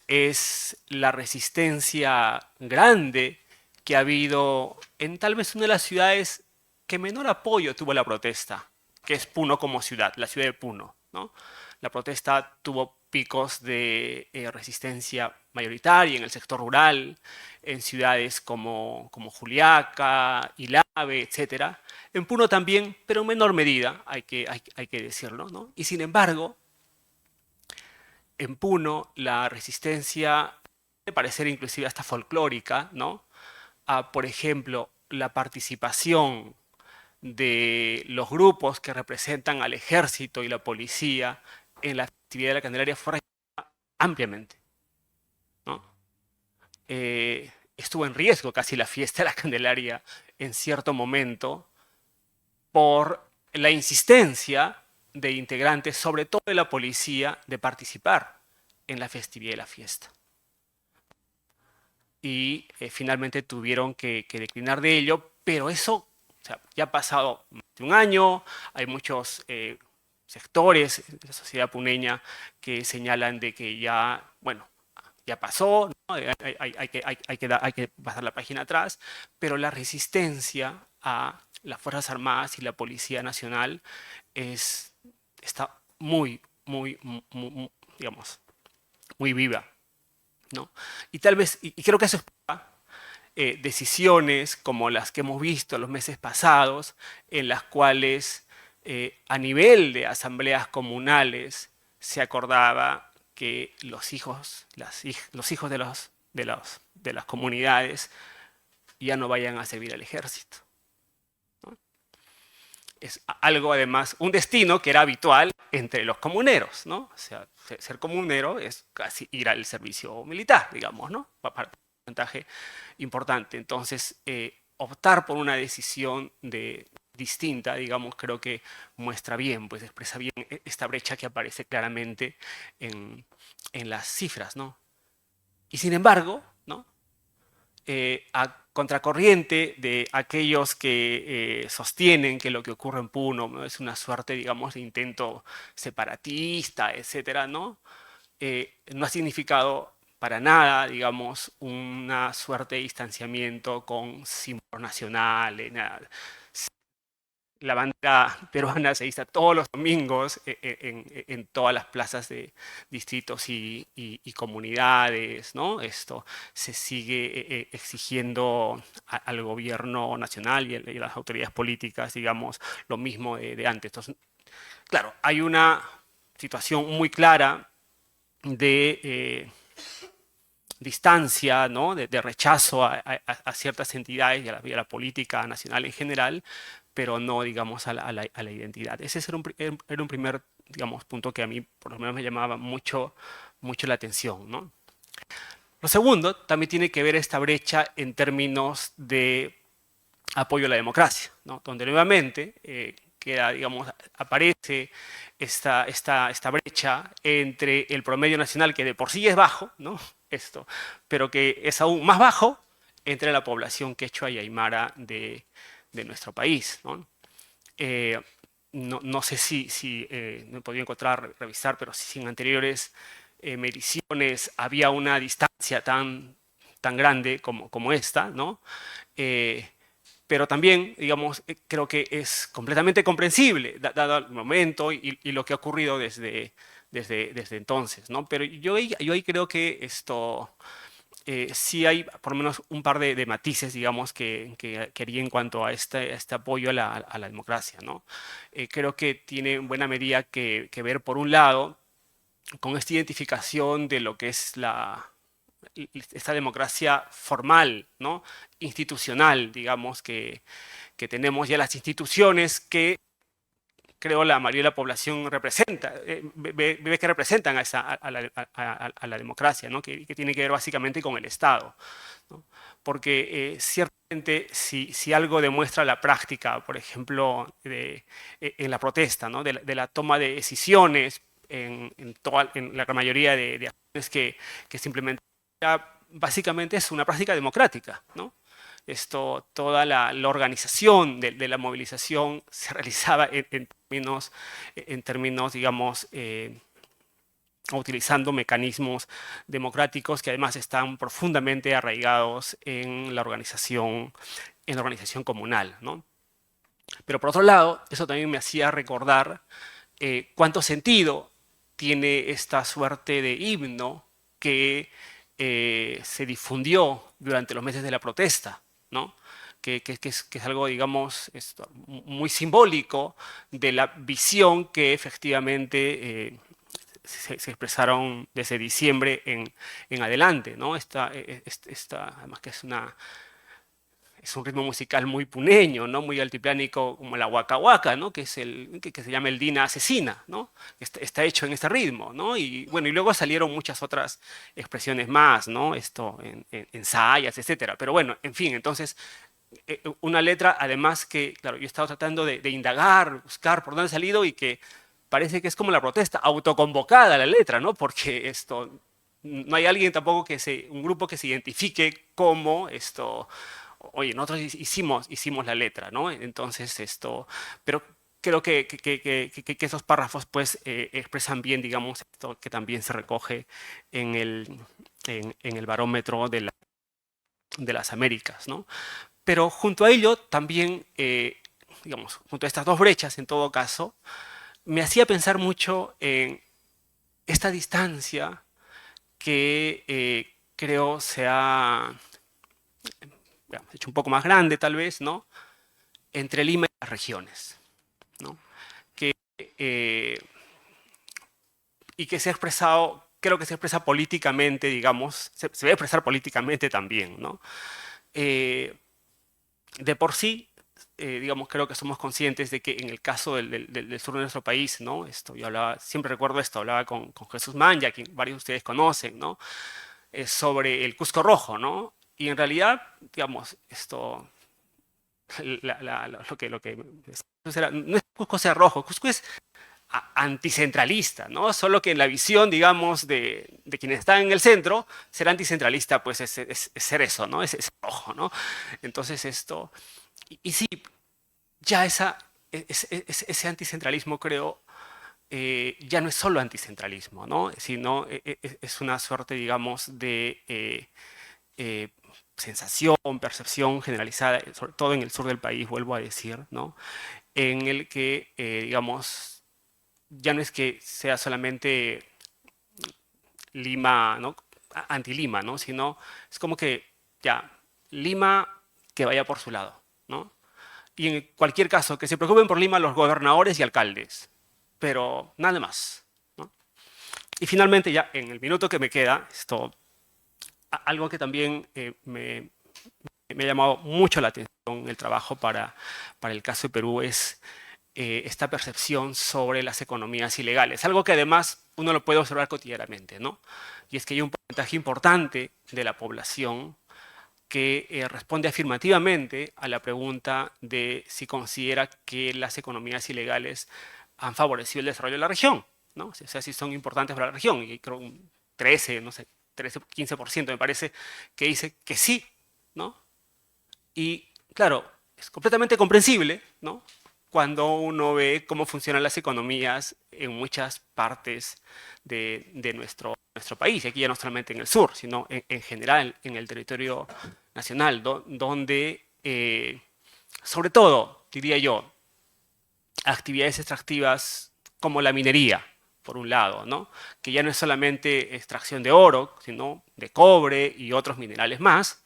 es la resistencia grande que ha habido en tal vez una de las ciudades que menor apoyo tuvo la protesta, que es Puno como ciudad, la ciudad de Puno, ¿no? La protesta tuvo picos de resistencia mayoritaria en el sector rural, en ciudades como Juliaca, Ilave, etc. En Puno también, pero en menor medida, hay que decirlo, ¿no? Y sin embargo, en Puno la resistencia puede parecer inclusive hasta folclórica, ¿no?, a, por ejemplo, la participación de los grupos que representan al ejército y la policía en la festividad de la Candelaria fue rechazada ampliamente, ¿no? Estuvo en riesgo casi la fiesta de la Candelaria en cierto momento por la insistencia de integrantes, sobre todo de la policía, de participar en la festividad y la fiesta. Y finalmente tuvieron que declinar de ello, pero eso, o sea, ya ha pasado más de un año, hay muchos sectores de la sociedad puneña que señalan de que ya, bueno, ya pasó, ¿no?, hay que pasar la página atrás, pero la resistencia a las Fuerzas Armadas y la Policía Nacional está muy, digamos, muy viva, ¿no? Y tal vez, y creo que eso explica decisiones como las que hemos visto los meses pasados, en las cuales a nivel de asambleas comunales se acordaba que los hijos de las comunidades ya no vayan a servir al ejército, ¿no? Es algo, además, un destino que era habitual entre los comuneros, ¿no? O sea, ser comunero es casi ir al servicio militar, digamos, ¿no? Para un porcentaje importante. Entonces, optar por una decisión distinta, digamos, creo que muestra bien, pues expresa bien esta brecha que aparece claramente en las cifras, ¿no? Y sin embargo, ¿no? A contracorriente de aquellos que sostienen que lo que ocurre en Puno, ¿no?, es una suerte, digamos, de intento separatista, etcétera, ¿no? No ha significado para nada, digamos, una suerte de distanciamiento con símbolos nacionales, nada. La bandera peruana se izta todos los domingos en todas las plazas de distritos y comunidades, ¿no? Esto se sigue exigiendo al gobierno nacional y a las autoridades políticas, digamos, lo mismo de antes. Entonces, claro, hay una situación muy clara de distancia, ¿no? De rechazo a ciertas entidades y a la política nacional en general, pero no, digamos, a la identidad. Ese era un primer, digamos, punto que a mí, por lo menos, me llamaba mucho la atención, ¿no? Lo segundo también tiene que ver esta brecha en términos de apoyo a la democracia, ¿no? Donde nuevamente digamos, aparece esta brecha entre el promedio nacional, que de por sí es bajo, ¿no? Pero que es aún más bajo entre la población quechua y aymara de nuestro país, ¿no? No sé si no he podido encontrar, revisar, pero si en anteriores mediciones había una distancia tan grande como esta, ¿no? Pero también, digamos, creo que es completamente comprensible, dado el momento y lo que ha ocurrido desde entonces, ¿no? Pero yo ahí creo que sí hay por lo menos un par de matices, digamos, que haría en cuanto a este apoyo a la democracia, ¿no? Creo que tiene en buena medida que ver, por un lado, con esta identificación de lo que es esta democracia formal, ¿no? Institucional, digamos, que tenemos ya las instituciones que creo la mayoría de la población representa, ve que representan a la democracia, ¿no? Que tiene que ver básicamente con el Estado, ¿no? Porque ciertamente si algo demuestra la práctica, por ejemplo, en la protesta, ¿no? de la toma de decisiones en la mayoría de acciones que simplemente básicamente es una práctica democrática, ¿no? Toda la organización de la movilización se realizaba en términos, digamos, utilizando mecanismos democráticos que además están profundamente arraigados en la organización comunal, ¿no? Pero por otro lado, eso también me hacía recordar cuánto sentido tiene esta suerte de himno que se difundió durante los meses de la protesta, ¿no? Que es algo, digamos, muy simbólico de la visión que efectivamente se expresaron desde diciembre en adelante, ¿no? Además que es un ritmo musical muy puneño, ¿no? Muy altiplánico, como la Waka Waka, ¿no? Que se llama el Dina Asesina, ¿no? Está hecho en este ritmo, ¿no? Y bueno, y luego salieron muchas otras expresiones más, ¿no? En sayas, etcétera. Pero bueno, en fin, entonces, una letra, además que, claro, yo he estado tratando de indagar, buscar por dónde ha salido, y que parece que es como la protesta, autoconvocada la letra, ¿no? Porque no hay alguien tampoco un grupo que se identifique como oye, nosotros hicimos la letra, ¿no? Entonces, pero creo que esos párrafos, pues, expresan bien, digamos, esto que también se recoge en el barómetro de las Américas, ¿no? Pero junto a ello, también, digamos, junto a estas dos brechas, en todo caso, me hacía pensar mucho en esta distancia que creo se ha hecho un poco más grande, tal vez, ¿no? Entre Lima y las regiones, ¿no? Y que se ha expresado, creo que se expresa políticamente, digamos, se va a expresar políticamente también, ¿no? De por sí, digamos, creo que somos conscientes de que en el caso del sur de nuestro país, ¿no? Yo hablaba, siempre recuerdo esto, hablaba con Jesús Manya, quien varios de ustedes conocen, ¿no? Sobre el Cusco Rojo, ¿no? Y en realidad, digamos, lo que no es que Cusco sea rojo, Cusco es anticentralista, ¿no? Solo que en la visión, digamos, de quienes están en el centro, ser anticentralista, pues es ser eso, ¿no? Es rojo, ¿no? Entonces y sí, ya ese anticentralismo, creo, ya no es solo anticentralismo, ¿no? Sino es una suerte, digamos, de sensación, percepción generalizada, sobre todo en el sur del país, vuelvo a decir, ¿no? En el que, digamos, ya no es que sea solamente Lima, ¿no? Anti-Lima, ¿no? Sino es como que ya, Lima que vaya por su lado, ¿no? Y en cualquier caso, que se preocupen por Lima los gobernadores y alcaldes, pero nada más, ¿no? Y finalmente, ya en el minuto que me queda, algo que también me ha llamado mucho la atención el trabajo para el caso de Perú es esta percepción sobre las economías ilegales, algo que además uno lo puede observar cotidianamente, ¿no? Y es que hay un porcentaje importante de la población que responde afirmativamente a la pregunta de si considera que las economías ilegales han favorecido el desarrollo de la región, ¿no? O sea, si son importantes para la región, y creo un 13, no sé, 13, 15% me parece que dice que sí, ¿no? Y claro, es completamente comprensible, ¿no? Cuando uno ve cómo funcionan las economías en muchas partes de nuestro país, y aquí ya no solamente en el sur, sino en general en el territorio nacional, donde, sobre todo, diría yo, actividades extractivas como la minería, por un lado, ¿no? Que ya no es solamente extracción de oro, sino de cobre y otros minerales más,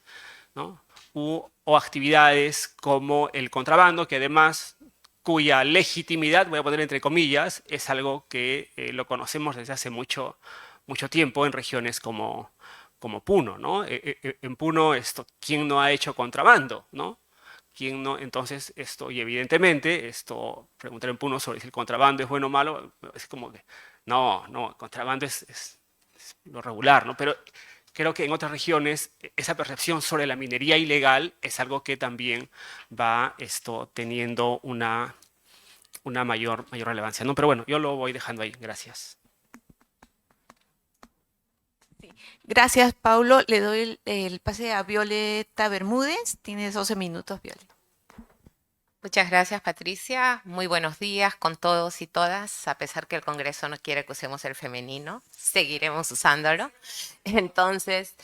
¿no? O actividades como el contrabando, que además, cuya legitimidad, voy a poner entre comillas, es algo que lo conocemos desde hace mucho tiempo en regiones como Puno, ¿no? En Puno, ¿quién no ha hecho contrabando, ¿no? ¿Quién no? Entonces, y evidentemente, preguntar en Puno sobre si el contrabando es bueno o malo, es como que, no, contrabando es lo regular, ¿no? Pero creo que en otras regiones esa percepción sobre la minería ilegal es algo que también va teniendo una mayor relevancia, ¿no? Pero bueno, yo lo voy dejando ahí. Gracias. Gracias, Paulo. Le doy el pase a Violeta Bermúdez. Tienes 12 minutos, Violeta. Muchas gracias, Patricia. Muy buenos días con todos y todas. A pesar que el Congreso no quiere que usemos el femenino, seguiremos usándolo. Entonces,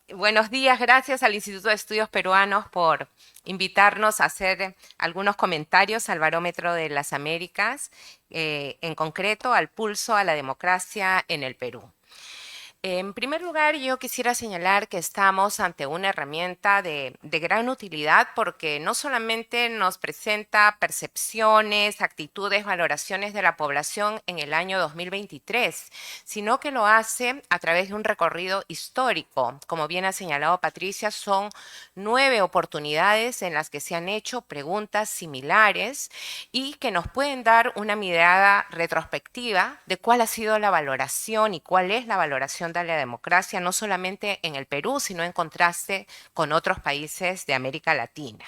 buenos días. Gracias al Instituto de Estudios Peruanos por invitarnos a hacer algunos comentarios al Barómetro de las Américas, en concreto al pulso a la democracia en el Perú. En primer lugar, yo quisiera señalar que estamos ante una herramienta de gran utilidad porque no solamente nos presenta percepciones, actitudes, valoraciones de la población en el año 2023, sino que lo hace a través de un recorrido histórico. Como bien ha señalado Patricia, son 9 oportunidades en las que se han hecho preguntas similares y que nos pueden dar una mirada retrospectiva de cuál ha sido la valoración y cuál es la valoración de la democracia, no solamente en el Perú, sino en contraste con otros países de América Latina.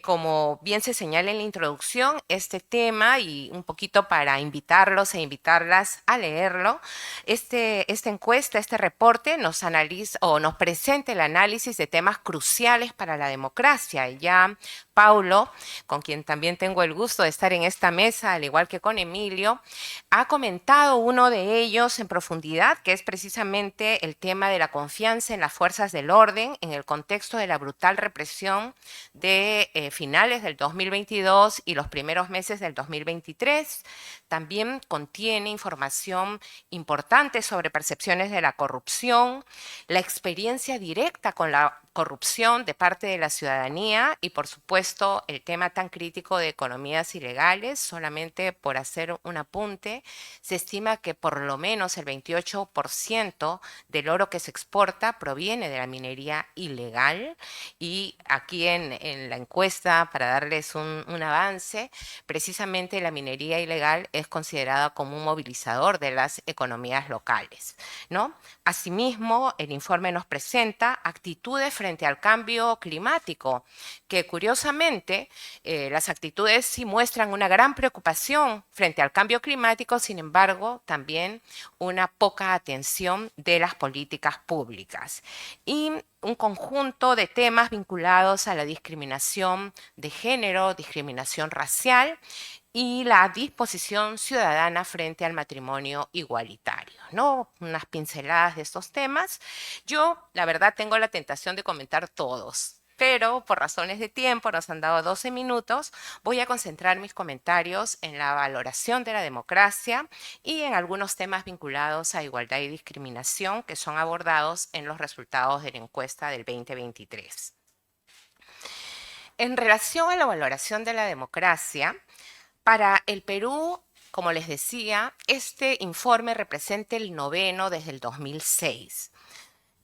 Como bien se señala en la introducción, este tema, y un poquito para invitarlos e invitarlas a leerlo, esta encuesta, este reporte nos analiza o nos presenta el análisis de temas cruciales para la democracia. Y ya Paulo, con quien también tengo el gusto de estar en esta mesa, al igual que con Emilio, ha comentado uno de ellos en profundidad, que es precisamente el tema de la confianza en las fuerzas del orden en el contexto de la brutal represión de finales del 2022 y los primeros meses del 2023. también contiene información importante sobre percepciones de la corrupción, la experiencia directa con la corrupción de parte de la ciudadanía y, por supuesto, el tema tan crítico de economías ilegales. Solamente por hacer un apunte, se estima que por lo menos el 28% del oro que se exporta proviene de la minería ilegal. Y aquí en la encuesta, para darles un avance, precisamente la minería ilegal es considerada como un movilizador de las economías locales, ¿no? Asimismo, el informe nos presenta actitudes frente al cambio climático, que curiosamente las actitudes sí muestran una gran preocupación frente al cambio climático, sin embargo, también una poca atención de las políticas públicas. Y un conjunto de temas vinculados a la discriminación de género, discriminación racial y la disposición ciudadana frente al matrimonio igualitario, ¿no? Unas pinceladas de estos temas. Yo, la verdad, tengo la tentación de comentar todos, pero por razones de tiempo, nos han dado 12 minutos, voy a concentrar mis comentarios en la valoración de la democracia y en algunos temas vinculados a igualdad y discriminación que son abordados en los resultados de la encuesta del 2023. En relación a la valoración de la democracia, para el Perú, como les decía, este informe representa el 9º desde el 2006.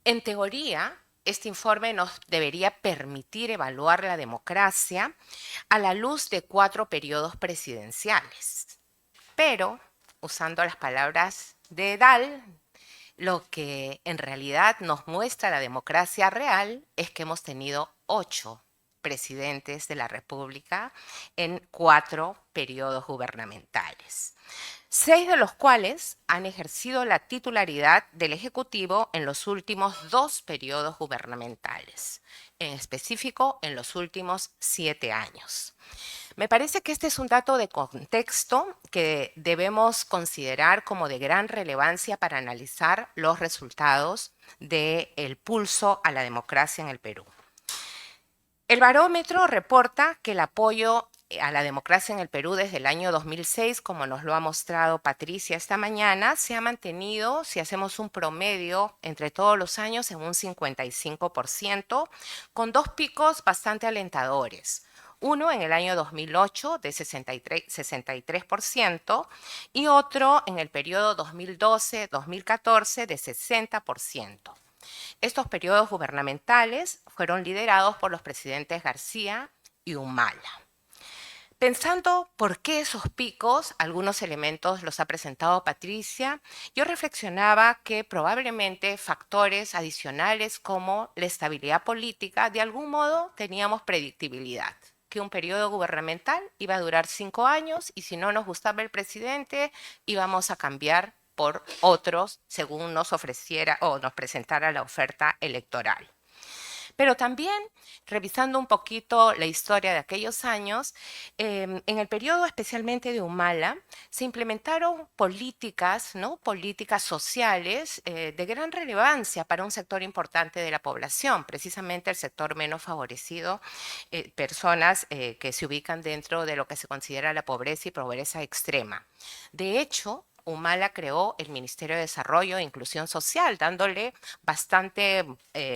En teoría, este informe nos debería permitir evaluar la democracia a la luz de 4 periodos presidenciales. Pero, usando las palabras de Dahl, lo que en realidad nos muestra la democracia real es que hemos tenido 8 presidentes de la República en 4 periodos gubernamentales, 6 de los cuales han ejercido la titularidad del Ejecutivo en los últimos 2 periodos gubernamentales, en específico en los últimos 7 años. Me parece que este es un dato de contexto que debemos considerar como de gran relevancia para analizar los resultados del pulso a la democracia en el Perú. El barómetro reporta que el apoyo a la democracia en el Perú desde el año 2006, como nos lo ha mostrado Patricia esta mañana, se ha mantenido, si hacemos un promedio entre todos los años, en un 55%, con 2 picos bastante alentadores. Uno en el año 2008 de 63% y otro en el periodo 2012-2014 de 60%. Estos periodos gubernamentales fueron liderados por los presidentes García y Humala. Pensando por qué esos picos, algunos elementos los ha presentado Patricia, yo reflexionaba que probablemente factores adicionales como la estabilidad política, de algún modo teníamos predictibilidad, que un periodo gubernamental iba a durar 5 años y si no nos gustaba el presidente íbamos a cambiar por otros según nos ofreciera o nos presentara la oferta electoral. Pero también, revisando un poquito la historia de aquellos años, en el periodo especialmente de Humala, se implementaron políticas, ¿no? Políticas sociales de gran relevancia para un sector importante de la población, precisamente el sector menos favorecido, personas que se ubican dentro de lo que se considera la pobreza y pobreza extrema. De hecho, Humala creó el Ministerio de Desarrollo e Inclusión Social, dándole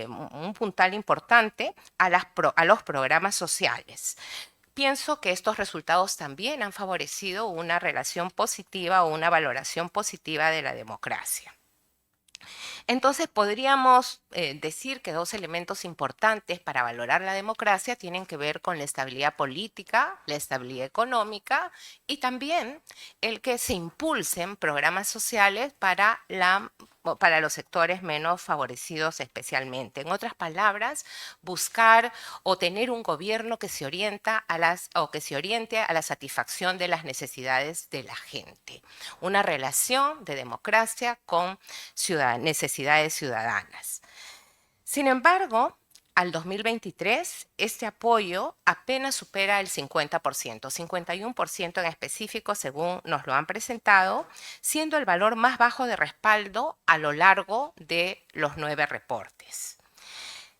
un puntal importante a los programas sociales. Pienso que estos resultados también han favorecido una relación positiva o una valoración positiva de la democracia. Entonces podríamos decir que 2 elementos importantes para valorar la democracia tienen que ver con la estabilidad política, la estabilidad económica y también el que se impulsen programas sociales para los sectores menos favorecidos especialmente. En otras palabras, buscar o tener un gobierno que se oriente a la satisfacción de las necesidades de la gente. Una relación de democracia con necesidades ciudadanas. Sin embargo, al 2023, este apoyo apenas supera el 50%, 51% en específico según nos lo han presentado, siendo el valor más bajo de respaldo a lo largo de los 9 reportes.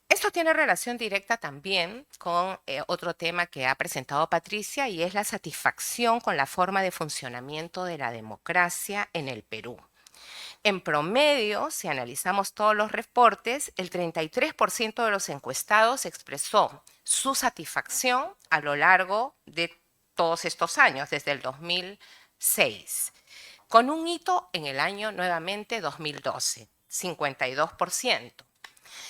Esto tiene relación directa también con otro tema que ha presentado Patricia y es la satisfacción con la forma de funcionamiento de la democracia en el Perú. En promedio, si analizamos todos los reportes, el 33% de los encuestados expresó su satisfacción a lo largo de todos estos años, desde el 2006, con un hito en el año nuevamente 2012, 52%.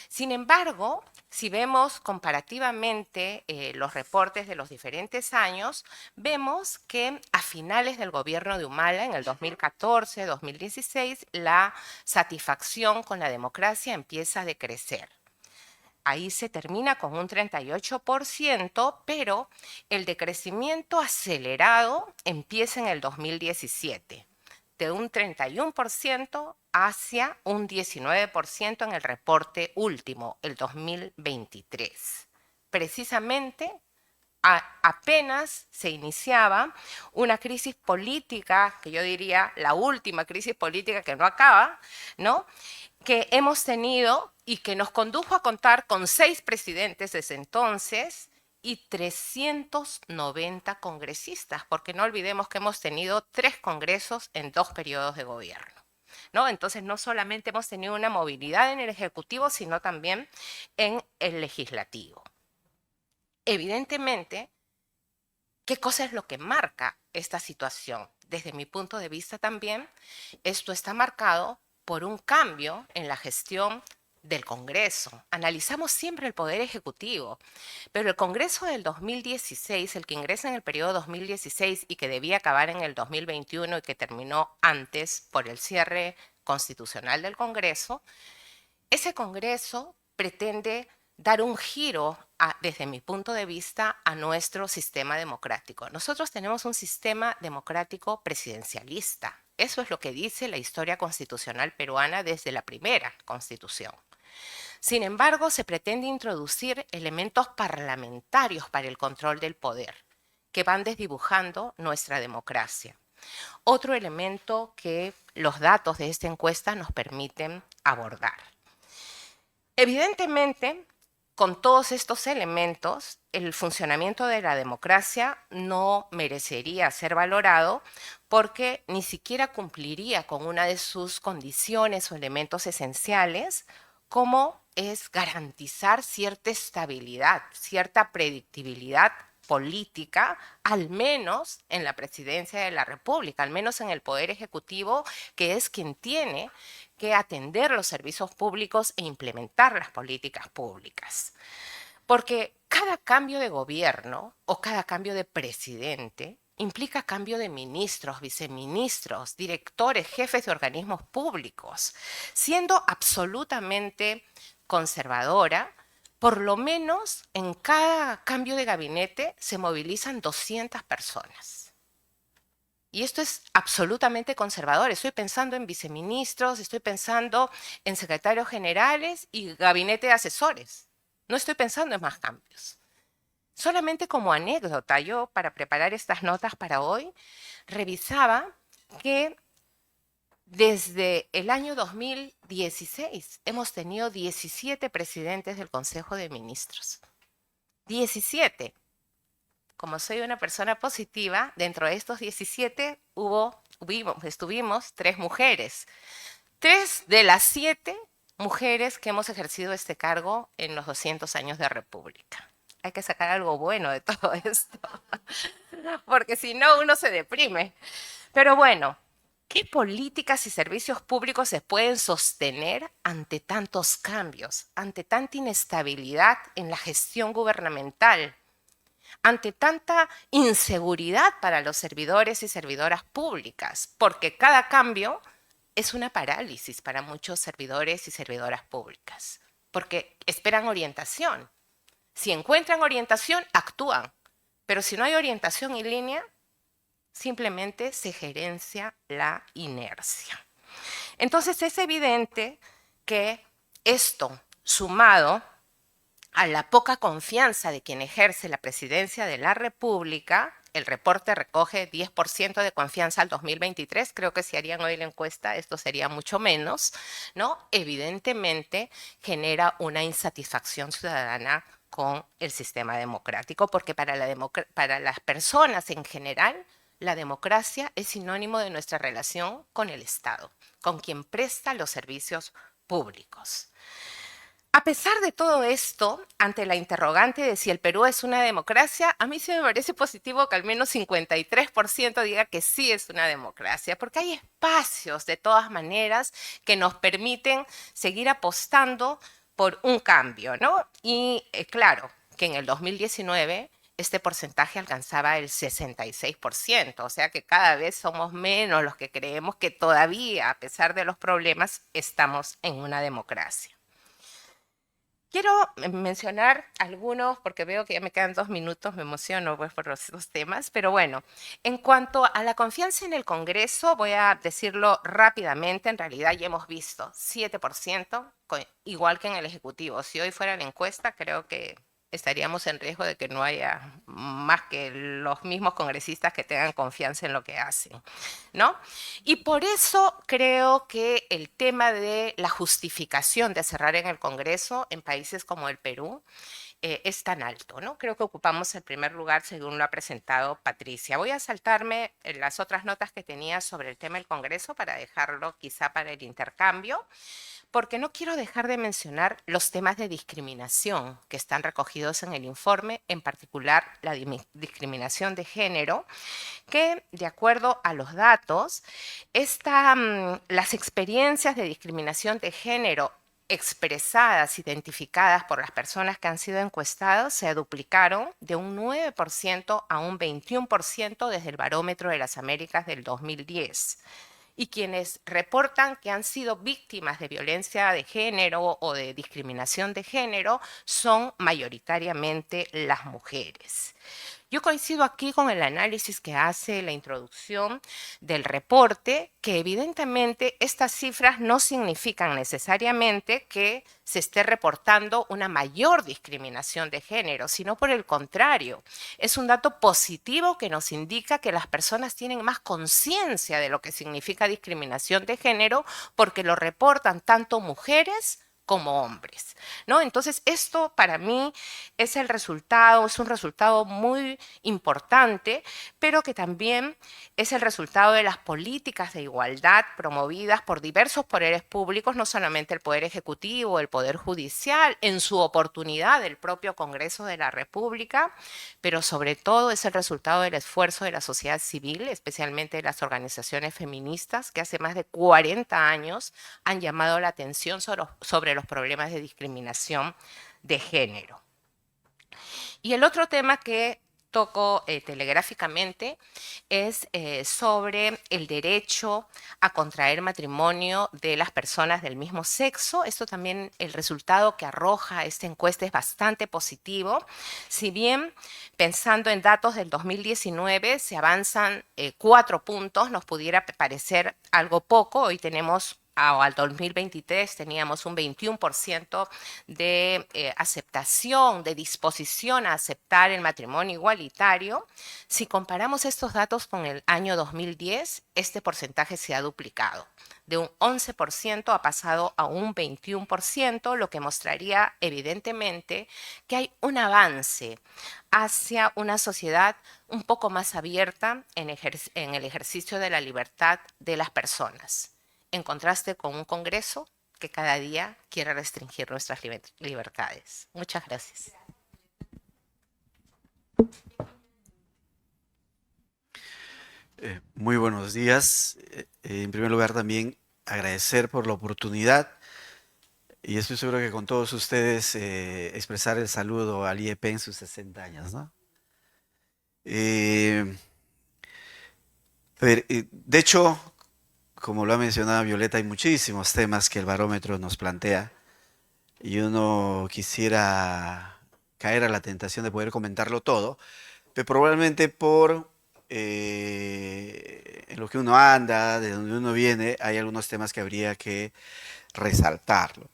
Sin embargo, si vemos comparativamente los reportes de los diferentes años, vemos que a finales del gobierno de Humala, en el 2014-2016, la satisfacción con la democracia empieza a decrecer. Ahí se termina con un 38%, pero el decrecimiento acelerado empieza en el 2017, de un 31% hacia un 19% en el reporte último, el 2023. Precisamente apenas se iniciaba una crisis política, que yo diría la última crisis política que no acaba, ¿no?, que hemos tenido y que nos condujo a contar con 6 presidentes desde entonces y 390 congresistas, porque no olvidemos que hemos tenido 3 congresos en 2 periodos de gobierno, ¿no? Entonces, no solamente hemos tenido una movilidad en el Ejecutivo, sino también en el Legislativo. Evidentemente, ¿qué cosa es lo que marca esta situación? Desde mi punto de vista también, esto está marcado por un cambio en la gestión del Congreso. Analizamos siempre el Poder Ejecutivo, pero el Congreso del 2016, el que ingresa en el periodo 2016 y que debía acabar en el 2021 y que terminó antes por el cierre constitucional del Congreso, ese Congreso pretende dar un giro, desde mi punto de vista, a nuestro sistema democrático. Nosotros tenemos un sistema democrático presidencialista. Eso es lo que dice la historia constitucional peruana desde la primera Constitución. Sin embargo, se pretende introducir elementos parlamentarios para el control del poder, que van desdibujando nuestra democracia. Otro elemento que los datos de esta encuesta nos permiten abordar. Evidentemente, con todos estos elementos, el funcionamiento de la democracia no merecería ser valorado porque ni siquiera cumpliría con una de sus condiciones o elementos esenciales, como es garantizar cierta estabilidad, cierta predictibilidad política, al menos en la presidencia de la República, al menos en el Poder Ejecutivo, que es quien tiene que atender los servicios públicos e implementar las políticas públicas. Porque cada cambio de gobierno o cada cambio de presidente implica cambio de ministros, viceministros, directores, jefes de organismos públicos. Siendo absolutamente conservadora, por lo menos en cada cambio de gabinete se movilizan 200 personas. Y esto es absolutamente conservador. Estoy pensando en viceministros, estoy pensando en secretarios generales y gabinete de asesores. No estoy pensando en más cambios. Solamente como anécdota, yo para preparar estas notas para hoy, revisaba que desde el año 2016 hemos tenido 17 presidentes del Consejo de Ministros. 17. Como soy una persona positiva, dentro de estos 17 estuvimos 3 mujeres. 3 de las 7 mujeres que hemos ejercido este cargo en los 200 años de República. Hay que sacar algo bueno de todo esto, porque si no uno se deprime. Pero bueno, ¿qué políticas y servicios públicos se pueden sostener ante tantos cambios, ante tanta inestabilidad en la gestión gubernamental, ante tanta inseguridad para los servidores y servidoras públicas? Porque cada cambio es una parálisis para muchos servidores y servidoras públicas, porque esperan orientación. Si encuentran orientación, actúan, pero si no hay orientación en línea, simplemente se gerencia la inercia. Entonces es evidente que esto, sumado a la poca confianza de quien ejerce la presidencia de la República, el reporte recoge 10% de confianza al 2023. Creo que si harían hoy la encuesta, esto sería mucho menos, ¿no? Evidentemente genera una insatisfacción ciudadana con el sistema democrático, porque para las personas en general, la democracia es sinónimo de nuestra relación con el Estado, con quien presta los servicios públicos. A pesar de todo esto, ante la interrogante de si el Perú es una democracia, a mí sí me parece positivo que al menos 53% diga que sí es una democracia, porque hay espacios de todas maneras que nos permiten seguir apostando por un cambio, ¿no? Y claro, que en el 2019 este porcentaje alcanzaba el 66%, o sea que cada vez somos menos los que creemos que todavía, a pesar de los problemas, estamos en una democracia. Quiero mencionar algunos, porque veo que ya me quedan 2 minutos, me emociono pues, por los dos temas, pero bueno, en cuanto a la confianza en el Congreso, voy a decirlo rápidamente, en realidad ya hemos visto 7%, igual que en el Ejecutivo. Si hoy fuera la encuesta, creo que estaríamos en riesgo de que no haya más que los mismos congresistas que tengan confianza en lo que hacen, ¿no? Y por eso creo que el tema de la justificación de cerrar en el Congreso en países como el Perú es tan alto, ¿no? Creo que ocupamos el primer lugar según lo ha presentado Patricia. Voy a saltarme las otras notas que tenía sobre el tema del Congreso para dejarlo quizá para el intercambio, porque no quiero dejar de mencionar los temas de discriminación que están recogidos en el informe, en particular la discriminación de género, que de acuerdo a los datos, las experiencias de discriminación de género expresadas, identificadas por las personas que han sido encuestadas, se duplicaron de un 9% a un 21% desde el Barómetro de las Américas del 2010. Y quienes reportan que han sido víctimas de violencia de género o de discriminación de género son mayoritariamente las mujeres. Yo coincido aquí con el análisis que hace la introducción del reporte, que evidentemente estas cifras no significan necesariamente que se esté reportando una mayor discriminación de género, sino por el contrario, es un dato positivo que nos indica que las personas tienen más conciencia de lo que significa discriminación de género porque lo reportan tanto mujeres como hombres, ¿no? Entonces, esto para mí es un resultado muy importante, pero que también es el resultado de las políticas de igualdad promovidas por diversos poderes públicos, no solamente el Poder Ejecutivo, el Poder Judicial, en su oportunidad el propio Congreso de la República, pero sobre todo es el resultado del esfuerzo de la sociedad civil, especialmente de las organizaciones feministas, que hace más de 40 años han llamado la atención sobre los problemas de discriminación de género. Y el otro tema que toco telegráficamente es sobre el derecho a contraer matrimonio de las personas del mismo sexo. Esto también, el resultado que arroja esta encuesta es bastante positivo. Si bien, pensando en datos del 2019, se avanzan 4 puntos, nos pudiera parecer algo poco. Hoy tenemos al 2023 teníamos un 21% de aceptación, de disposición a aceptar el matrimonio igualitario. Si comparamos estos datos con el año 2010, este porcentaje se ha duplicado. De un 11% ha pasado a un 21%, lo que mostraría evidentemente que hay un avance hacia una sociedad un poco más abierta en el ejercicio de la libertad de las personas, en contraste con un Congreso que cada día quiere restringir nuestras libertades. Muchas gracias. Muy buenos días. En primer lugar, también agradecer por la oportunidad y estoy seguro que con todos ustedes expresar el saludo al IEP en sus 60 años, ¿no? De hecho, como lo ha mencionado Violeta, hay muchísimos temas que el barómetro nos plantea y uno quisiera caer a la tentación de poder comentarlo todo, pero probablemente por en lo que uno anda, de donde uno viene, hay algunos temas que habría que resaltarlo.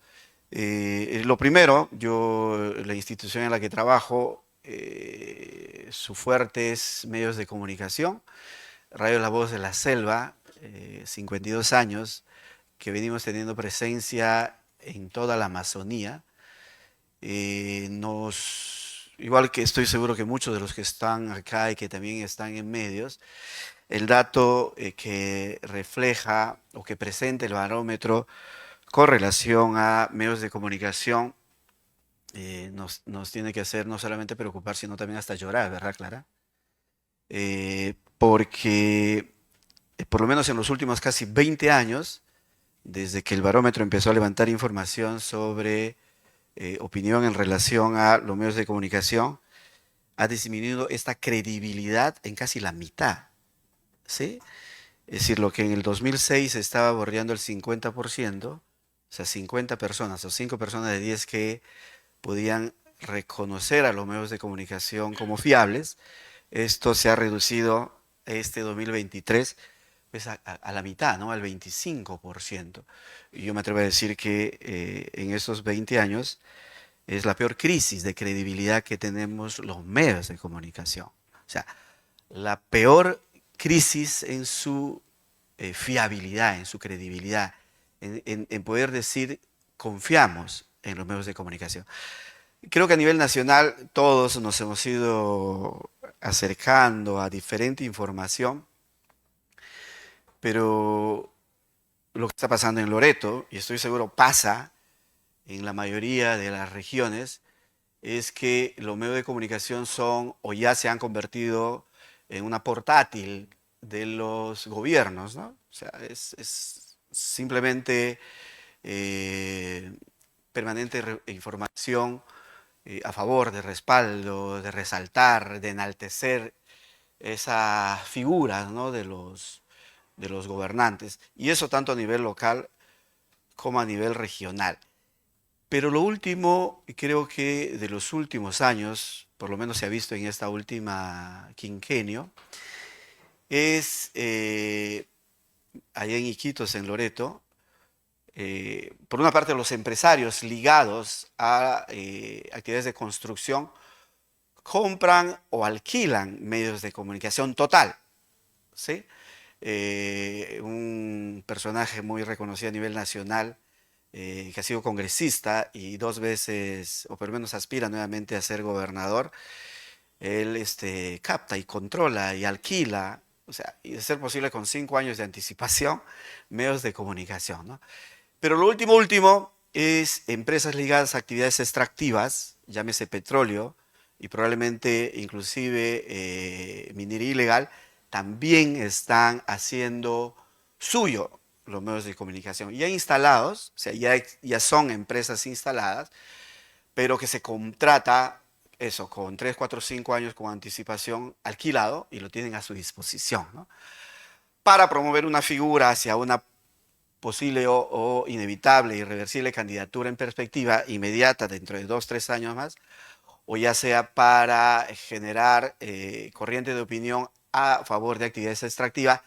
Lo primero, la institución en la que trabajo su fuerte es medios de comunicación. Radio La Voz de la Selva, 52 años, que venimos teniendo presencia en toda la Amazonía. Igual que estoy seguro que muchos de los que están acá y que también están en medios, el dato que refleja o que presenta el barómetro con relación a medios de comunicación nos tiene que hacer no solamente preocupar, sino también hasta llorar, ¿verdad, Clara? Porque por lo menos en los últimos casi 20 años, desde que el barómetro empezó a levantar información sobre opinión en relación a los medios de comunicación, ha disminuido esta credibilidad en casi la mitad, ¿sí? Es decir, lo que en el 2006 estaba bordeando el 50%, o sea, 50 personas o 5 personas de 10 que podían reconocer a los medios de comunicación como fiables, esto se ha reducido este 2023 pues a la mitad, ¿no? Al 25%. Y yo me atrevo a decir que en estos 20 años es la peor crisis de credibilidad que tenemos los medios de comunicación. O sea, la peor crisis en su fiabilidad, en su credibilidad, en poder decir confiamos en los medios de comunicación. Creo que a nivel nacional todos nos hemos ido acercando a diferente información, pero lo que está pasando en Loreto, y estoy seguro pasa en la mayoría de las regiones, es que los medios de comunicación son o ya se han convertido en una portátil de los gobiernos, ¿no? O sea, es simplemente permanente información a favor, de respaldo, de resaltar, de enaltecer esa figura, ¿no? de los gobernantes. Y eso tanto a nivel local como a nivel regional. Pero lo último, creo que de los últimos años, por lo menos se ha visto en esta última quinquenio, es allá en Iquitos, en Loreto, por una parte los empresarios ligados a actividades de construcción compran o alquilan medios de comunicación total, ¿sí? Un personaje muy reconocido a nivel nacional, que ha sido congresista y 2 veces, o por lo menos aspira nuevamente a ser gobernador, él capta y controla y alquila, o sea, y de ser posible con 5 años de anticipación, medios de comunicación, ¿no? Pero lo último es empresas ligadas a actividades extractivas, llámese petróleo y probablemente inclusive minería ilegal, también están haciendo suyo los medios de comunicación. Ya instalados, o sea, ya son empresas instaladas, pero que se contrata eso con 3, 4, 5 años con anticipación alquilado y lo tienen a su disposición, ¿no? Para promover una figura hacia una posible o inevitable, irreversible candidatura en perspectiva inmediata dentro de 2, 3 años más, o ya sea para generar corriente de opinión a favor de actividades extractivas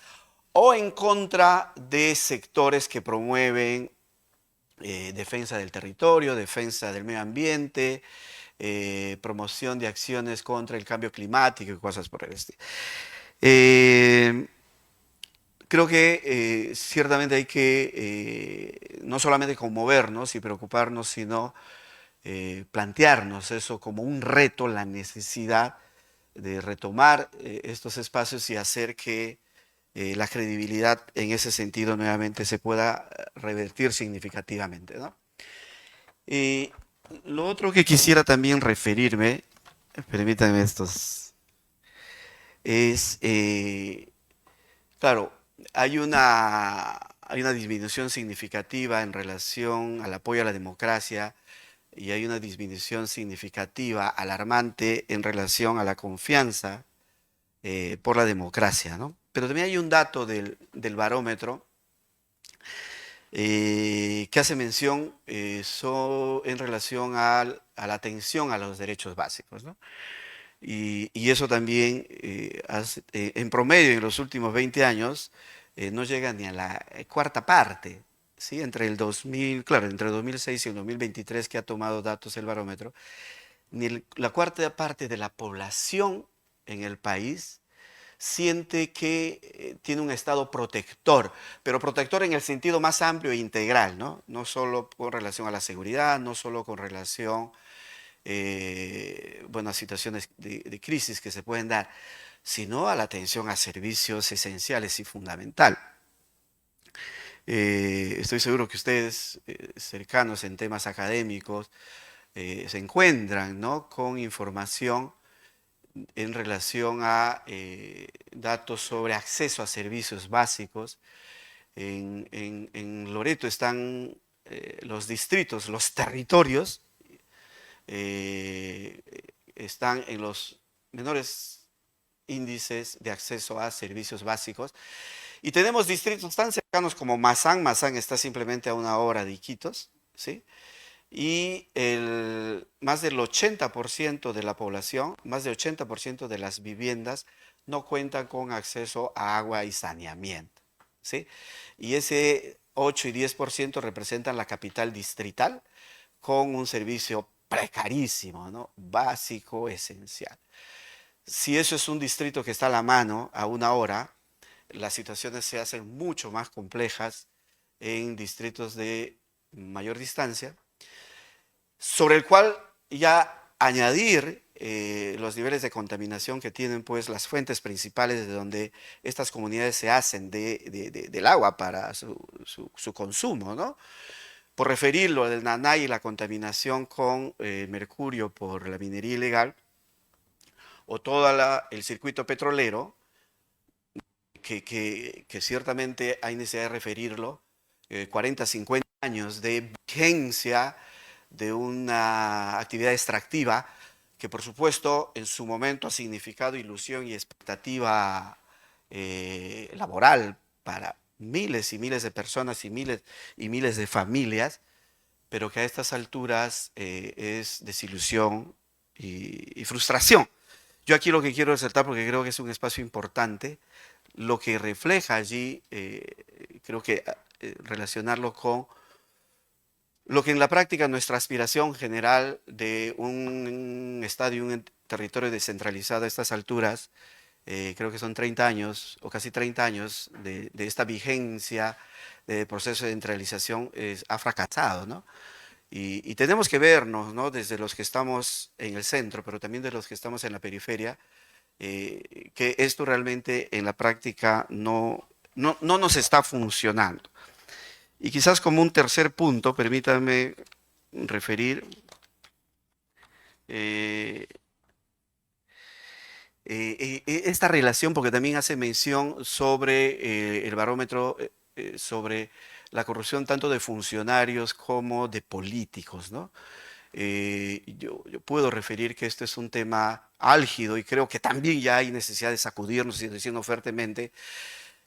o en contra de sectores que promueven defensa del territorio, defensa del medio ambiente, promoción de acciones contra el cambio climático y cosas por el estilo. Creo que ciertamente hay que no solamente conmovernos y preocuparnos, sino plantearnos eso como un reto, la necesidad de retomar estos espacios y hacer que la credibilidad en ese sentido nuevamente se pueda revertir significativamente, ¿no? Lo otro que quisiera también referirme, permítanme estos, es, claro, hay una disminución significativa en relación al apoyo a la democracia y hay una disminución significativa, alarmante, en relación a la confianza por la democracia, ¿no? Pero también hay un dato del barómetro que hace mención en relación a la atención a los derechos básicos, ¿no? Y eso también, en promedio, en los últimos 20 años, no llega ni a la cuarta parte, ¿sí? Entre el 2006 y el 2023, que ha tomado datos el barómetro, ni la cuarta parte de la población en el país siente que tiene un Estado protector, pero protector en el sentido más amplio e integral, ¿no? No solo con relación a la seguridad, no solo con relación bueno, a situaciones de crisis que se pueden dar, sino a la atención a servicios esenciales y fundamental. Estoy seguro que ustedes, cercanos en temas académicos, se encuentran, ¿no?, con información en relación a datos sobre acceso a servicios básicos. En Loreto están los distritos, los territorios, están en los menores índices de acceso a servicios básicos. Y tenemos distritos tan cercanos como Mazán. Mazán está simplemente a 1 hora de Iquitos, ¿sí? Y más del 80% de la población, más del 80% de las viviendas no cuentan con acceso a agua y saneamiento, ¿sí? Y ese 8 y 10% representan la capital distrital con un servicio precarísimo, ¿no?, básico, esencial. Si eso es un distrito que está a la mano, a 1 hora, las situaciones se hacen mucho más complejas en distritos de mayor distancia, sobre el cual ya añadir los niveles de contaminación que tienen pues las fuentes principales de donde estas comunidades se hacen del agua para su consumo, ¿no? Por referirlo del Nanay y la contaminación con mercurio por la minería ilegal, o todo el circuito petrolero, que ciertamente hay necesidad de referirlo, 40, 50 años de vigencia de una actividad extractiva que por supuesto en su momento ha significado ilusión y expectativa laboral para miles y miles de personas y miles de familias, pero que a estas alturas es desilusión y frustración. Yo aquí lo que quiero resaltar, porque creo que es un espacio importante, lo que refleja allí, creo que relacionarlo con lo que en la práctica nuestra aspiración general de un Estado y un territorio descentralizado a estas alturas, creo que son 30 años o casi 30 años de esta vigencia de proceso de centralización, ha fracasado, ¿no? Y tenemos que vernos, ¿no?, desde los que estamos en el centro, pero también de los que estamos en la periferia, que esto realmente en la práctica no nos está funcionando. Y quizás como un tercer punto, permítanme referir esta relación, porque también hace mención sobre el barómetro, sobre la corrupción tanto de funcionarios como de políticos, ¿no? Yo puedo referir que este es un tema álgido y creo que también ya hay necesidad de sacudirnos y diciendo fuertemente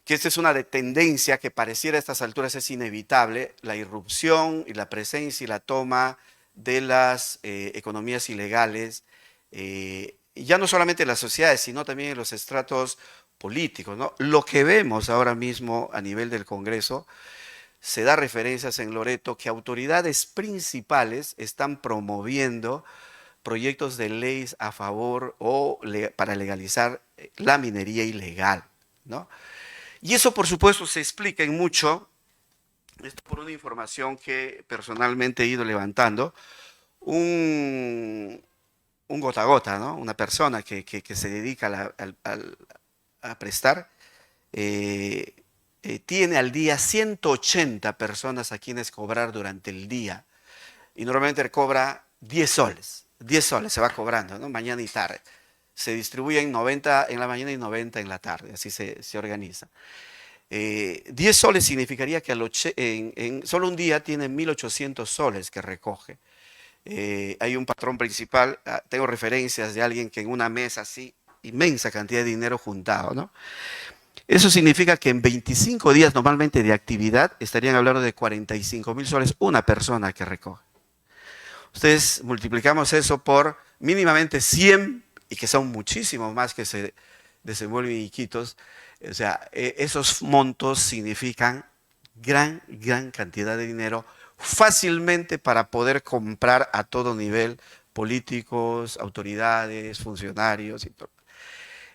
que esta es una tendencia que pareciera a estas alturas es inevitable, la irrupción y la presencia y la toma de las economías ilegales, ya no solamente en las sociedades, sino también en los estratos políticos, ¿no? Lo que vemos ahora mismo a nivel del Congreso, se da referencias en Loreto que autoridades principales están promoviendo proyectos de leyes a favor o para legalizar la minería ilegal, ¿no? Y eso, por supuesto, se explica en mucho, esto por una información que personalmente he ido levantando, un gota a gota, ¿no? Una persona que se dedica a prestar, tiene al día 180 personas a quienes cobrar durante el día. Y normalmente cobra 10 soles. 10 soles se va cobrando, ¿no?, mañana y tarde. Se distribuyen 90 en la mañana y 90 en la tarde, así se organiza. 10 soles significaría que en solo un día tiene 1.800 soles que recoge. Hay un patrón principal, tengo referencias de alguien que en una mesa así, inmensa cantidad de dinero juntado, ¿no? Eso significa que en 25 días normalmente de actividad estarían hablando de 45.000 soles una persona que recoge. Ustedes multiplicamos eso por mínimamente 100, y que son muchísimos más que se desenvuelven en Iquitos. O sea, esos montos significan gran cantidad de dinero fácilmente para poder comprar a todo nivel políticos, autoridades, funcionarios y todo.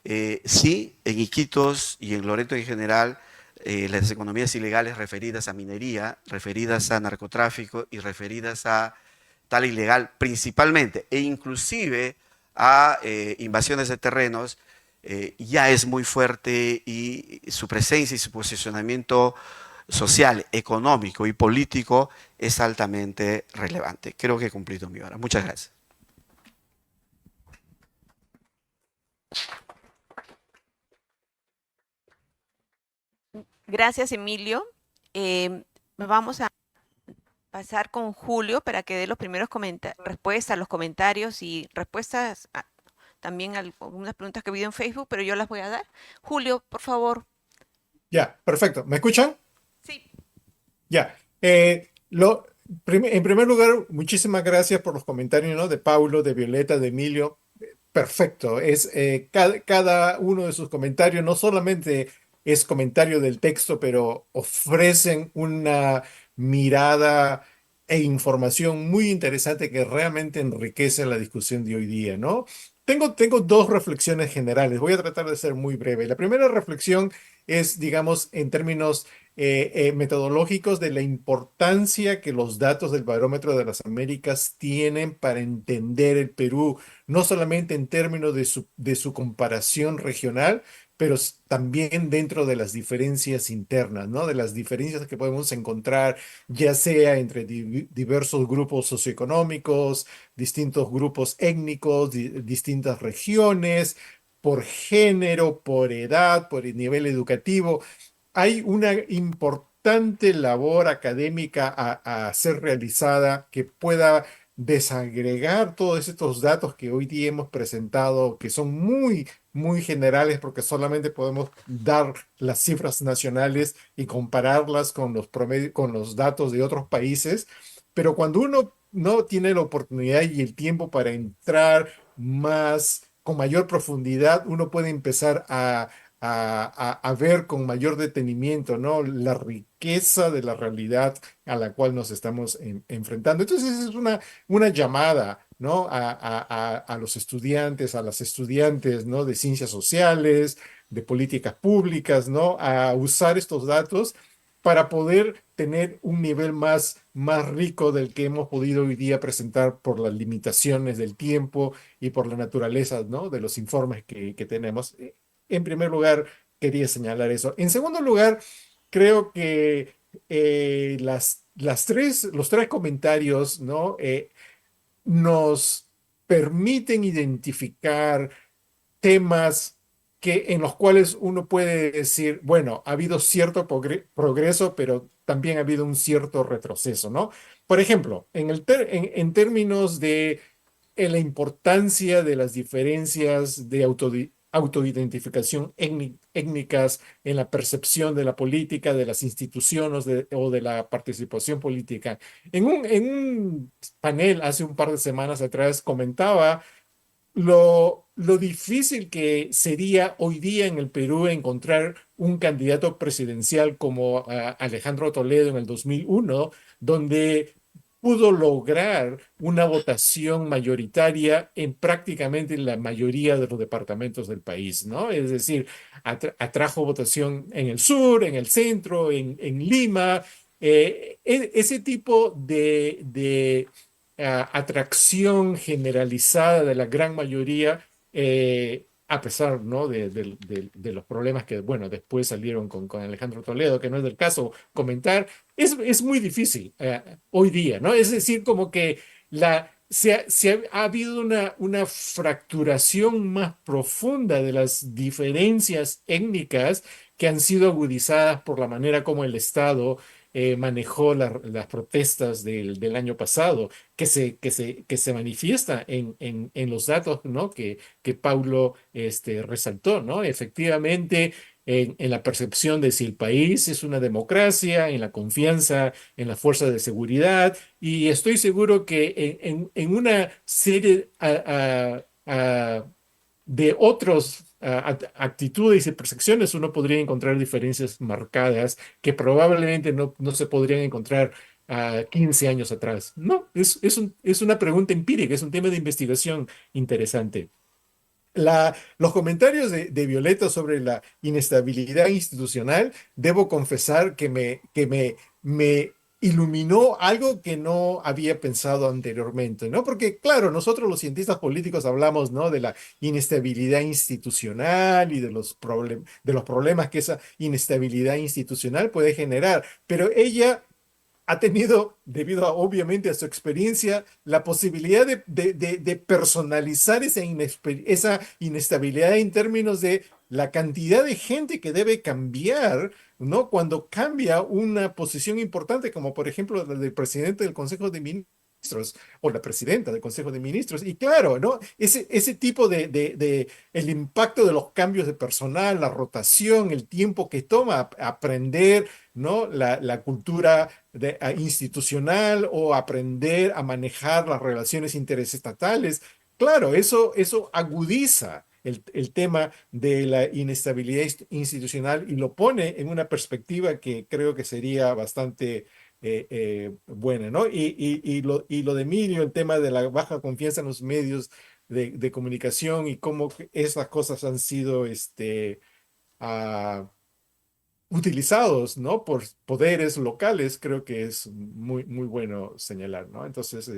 Sí, en Iquitos y en Loreto en general, las economías ilegales referidas a minería, referidas a narcotráfico y referidas a tal ilegal principalmente, e inclusive a invasiones de terrenos, ya es muy fuerte y su presencia y su posicionamiento social, económico y político es altamente relevante. Creo que he cumplido mi hora. Muchas gracias. Gracias, Emilio. Vamos a pasar con Julio para que dé los primeros respuestas a los comentarios y respuestas también a algunas preguntas que he habido en Facebook, pero yo las voy a dar. Julio, por favor. Ya, perfecto. ¿Me escuchan? Sí. Ya. En primer lugar, muchísimas gracias por los comentarios, ¿no? De Paulo, de Violeta, de Emilio. Perfecto. Cada uno de sus comentarios no solamente es comentario del texto, pero ofrecen una mirada e información muy interesante que realmente enriquece la discusión de hoy día, ¿no? Tengo dos reflexiones generales. Voy a tratar de ser muy breve. La primera reflexión es, digamos, en términos metodológicos de la importancia que los datos del Barómetro de las Américas tienen para entender el Perú, no solamente en términos de su comparación regional, pero también dentro de las diferencias internas, ¿no? De las diferencias que podemos encontrar, ya sea entre diversos grupos socioeconómicos, distintos grupos étnicos, distintas regiones, por género, por edad, por el nivel educativo. Hay una importante labor académica a ser realizada que pueda desagregar todos estos datos que hoy día hemos presentado, que son muy generales porque solamente podemos dar las cifras nacionales y compararlas con con los datos de otros países. Pero cuando uno no tiene la oportunidad y el tiempo para entrar con mayor profundidad, uno puede empezar a ver con mayor detenimiento, ¿no? La riqueza de la realidad a la cual nos estamos enfrentando. Entonces es una llamada, ¿no? A los estudiantes, a las estudiantes, ¿no? De ciencias sociales, de políticas públicas, ¿no? A usar estos datos para poder tener un nivel más rico del que hemos podido hoy día presentar por las limitaciones del tiempo y por la naturaleza, ¿no? De los informes que tenemos. En primer lugar, quería señalar eso. En segundo lugar, creo que los tres comentarios, ¿no? Nos permiten identificar temas en los cuales uno puede decir, bueno, ha habido cierto progreso, pero también ha habido un cierto retroceso, ¿no? Por ejemplo, en términos de la importancia de las diferencias de autoidentificación étnicas en la percepción de la política, de las instituciones o de la participación política. En un panel hace un par de semanas atrás comentaba lo difícil que sería hoy día en el Perú encontrar un candidato presidencial como Alejandro Toledo en el 2001, donde pudo lograr una votación mayoritaria en prácticamente la mayoría de los departamentos del país, ¿no? Es decir, atrajo votación en el sur, en el centro, en Lima. Ese tipo de atracción generalizada de la gran mayoría, a pesar, ¿no? de los problemas que, bueno, después salieron con Alejandro Toledo, que no es del caso comentar, es muy difícil hoy día, ¿no? Es decir, como que ha habido una fracturación más profunda de las diferencias étnicas que han sido agudizadas por la manera como el Estado manejó las protestas del año pasado, que se manifiesta en los datos, ¿no? que Paulo resaltó, ¿no? Efectivamente, en la percepción de si el país es una democracia, en la confianza en las fuerzas de seguridad, y estoy seguro que en una serie de otros actitudes y percepciones uno podría encontrar diferencias marcadas que probablemente no se podrían encontrar 15 años atrás. No, es una pregunta empírica, es un tema de investigación interesante. los comentarios de Violeta sobre la inestabilidad institucional, debo confesar me iluminó algo que no había pensado anteriormente, ¿no? Porque, claro, nosotros los cientistas políticos hablamos, ¿no? De la inestabilidad institucional y de los problemas que esa inestabilidad institucional puede generar, pero ella ha tenido, debido obviamente a su experiencia, la posibilidad de personalizar esa inestabilidad en términos de la cantidad de gente que debe cambiar, ¿no? Cuando cambia una posición importante, como por ejemplo la del presidente del Consejo de Ministros o la presidenta del Consejo de Ministros. Y claro, ¿no? Ese tipo el impacto de los cambios de personal, la rotación, el tiempo que toma aprender, ¿no? La cultura institucional o aprender a manejar las relaciones interesestatales. Claro, eso agudiza el tema de la inestabilidad institucional y lo pone en una perspectiva que creo que sería bastante buena, ¿no? Y lo de Emilio, el tema de la baja confianza en los medios de comunicación y cómo esas cosas han sido ah, utilizados, ¿no? Por poderes locales, creo que es muy, muy bueno señalar, ¿no? Entonces,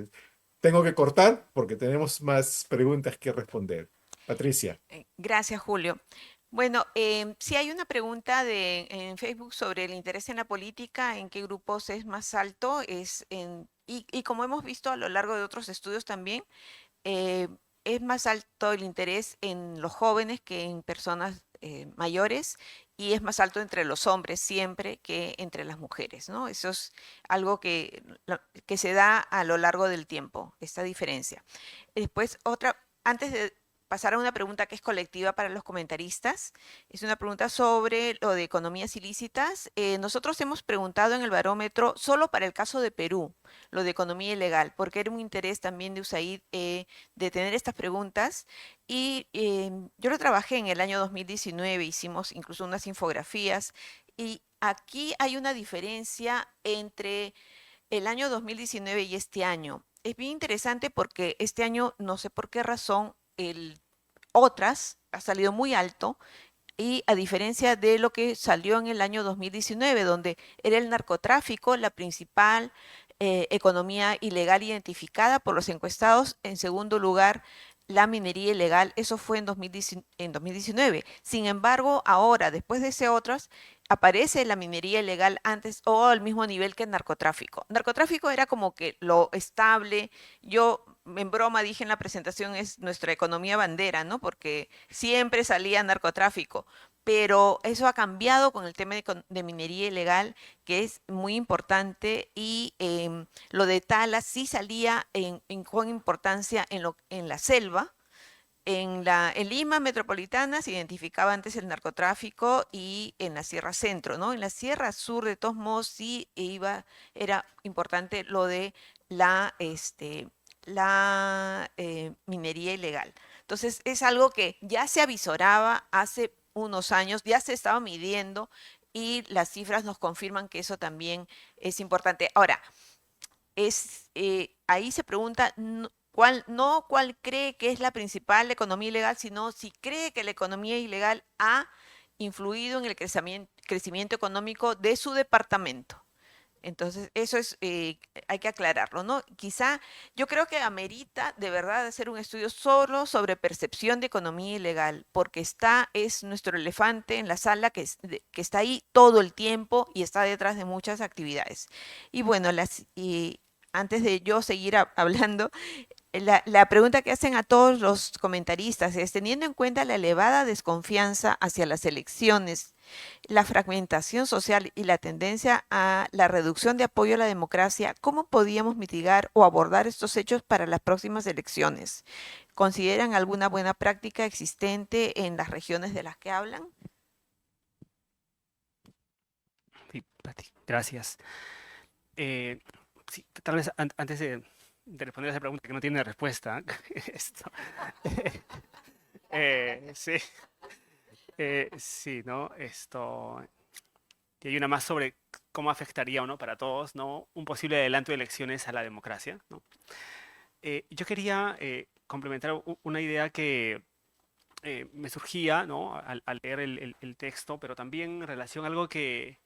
tengo que cortar porque tenemos más preguntas que responder. Patricia. Gracias, Julio. Bueno, sí hay una pregunta en Facebook sobre el interés en la política, en qué grupos es más alto, y como hemos visto a lo largo de otros estudios también, eh, es más alto el interés en los jóvenes que en personas mayores y es más alto entre los hombres siempre que entre las mujeres, ¿no? Eso es algo que se da a lo largo del tiempo, esta diferencia. Después, antes de pasar a una pregunta que es colectiva para los comentaristas, es una pregunta sobre lo de economías ilícitas. Nosotros hemos preguntado en el barómetro solo para el caso de Perú, lo de economía ilegal, porque era un interés también de USAID de tener estas preguntas. Y yo lo trabajé en el año 2019, hicimos incluso unas infografías, y aquí hay una diferencia entre el año 2019 y este año. Es bien interesante porque este año, no sé por qué razón, otras ha salido muy alto y a diferencia de lo que salió en el año 2019, donde era el narcotráfico la principal economía ilegal identificada por los encuestados, en segundo lugar la minería ilegal, eso fue en 2019. Sin embargo, ahora, después de ese otras, aparece la minería ilegal antes o al mismo nivel que el narcotráfico. Narcotráfico era como que lo estable. Yo en broma dije en la presentación es nuestra economía bandera, ¿no? Porque siempre salía narcotráfico, pero eso ha cambiado con el tema de minería ilegal, que es muy importante, y lo de Tala sí salía con importancia en la selva. En Lima metropolitana se identificaba antes el narcotráfico y en la Sierra Centro, ¿no? En la Sierra Sur, de todos modos, sí era importante lo de la minería ilegal. Entonces, es algo que ya se avisoraba hace unos años, ya se estaba midiendo y las cifras nos confirman que eso también es importante. Ahora, ahí se pregunta no cuál cree que es la principal economía ilegal, sino si cree que la economía ilegal ha influido en el crecimiento económico de su departamento. Entonces, eso hay que aclararlo, ¿no? Quizá yo creo que amerita de verdad hacer un estudio solo sobre percepción de economía ilegal, porque es nuestro elefante en la sala que está ahí todo el tiempo y está detrás de muchas actividades. Y bueno, antes de yo seguir hablando, la pregunta que hacen a todos los comentaristas es, teniendo en cuenta la elevada desconfianza hacia las elecciones, la fragmentación social y la tendencia a la reducción de apoyo a la democracia, ¿cómo podíamos mitigar o abordar estos hechos para las próximas elecciones? ¿Consideran alguna buena práctica existente en las regiones de las que hablan? Sí, Pati, gracias. Sí, tal vez antes de responder a esa pregunta que no tiene respuesta, esto, sí, sí, ¿no? Y hay una más sobre cómo afectaría o no para todos, ¿no? Un posible adelanto de elecciones a la democracia, ¿no? Yo quería complementar una idea que me surgía, ¿no? Al leer el texto, pero también en relación a algo que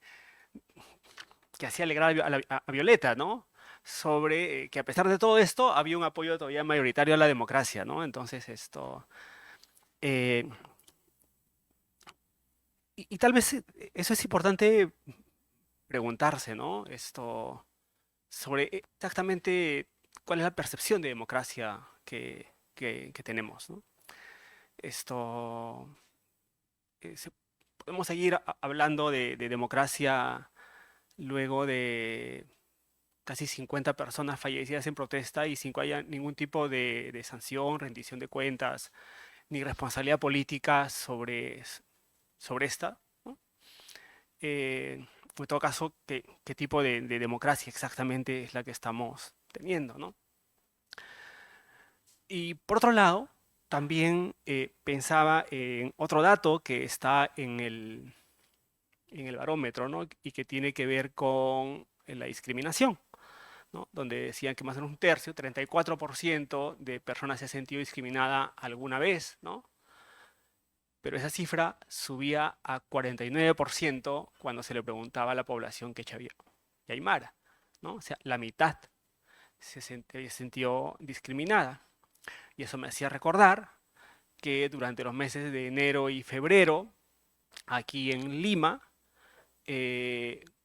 hacía alegrar a Violeta, ¿no? Sobre que a pesar de todo esto había un apoyo todavía mayoritario a la democracia, ¿no? Entonces eh, y tal vez eso es importante preguntarse, ¿no? Sobre exactamente cuál es la percepción de democracia que tenemos, ¿no? Esto, podemos seguir hablando de democracia luego de casi 50 personas fallecidas en protesta y sin que haya ningún tipo de sanción, rendición de cuentas, ni responsabilidad política sobre esta, ¿no? En todo caso, ¿qué tipo de democracia exactamente es la que estamos teniendo, ¿no? Y por otro lado, también pensaba en otro dato que está en el barómetro, ¿no? Y que tiene que ver con la discriminación, ¿no? Donde decían que más o menos un tercio, 34% de personas se ha sentido discriminada alguna vez, ¿no? Pero esa cifra subía a 49% cuando se le preguntaba a la población quechua y aymara, ¿no? O sea, la mitad se sintió discriminada. Y eso me hacía recordar que durante los meses de enero y febrero, aquí en Lima,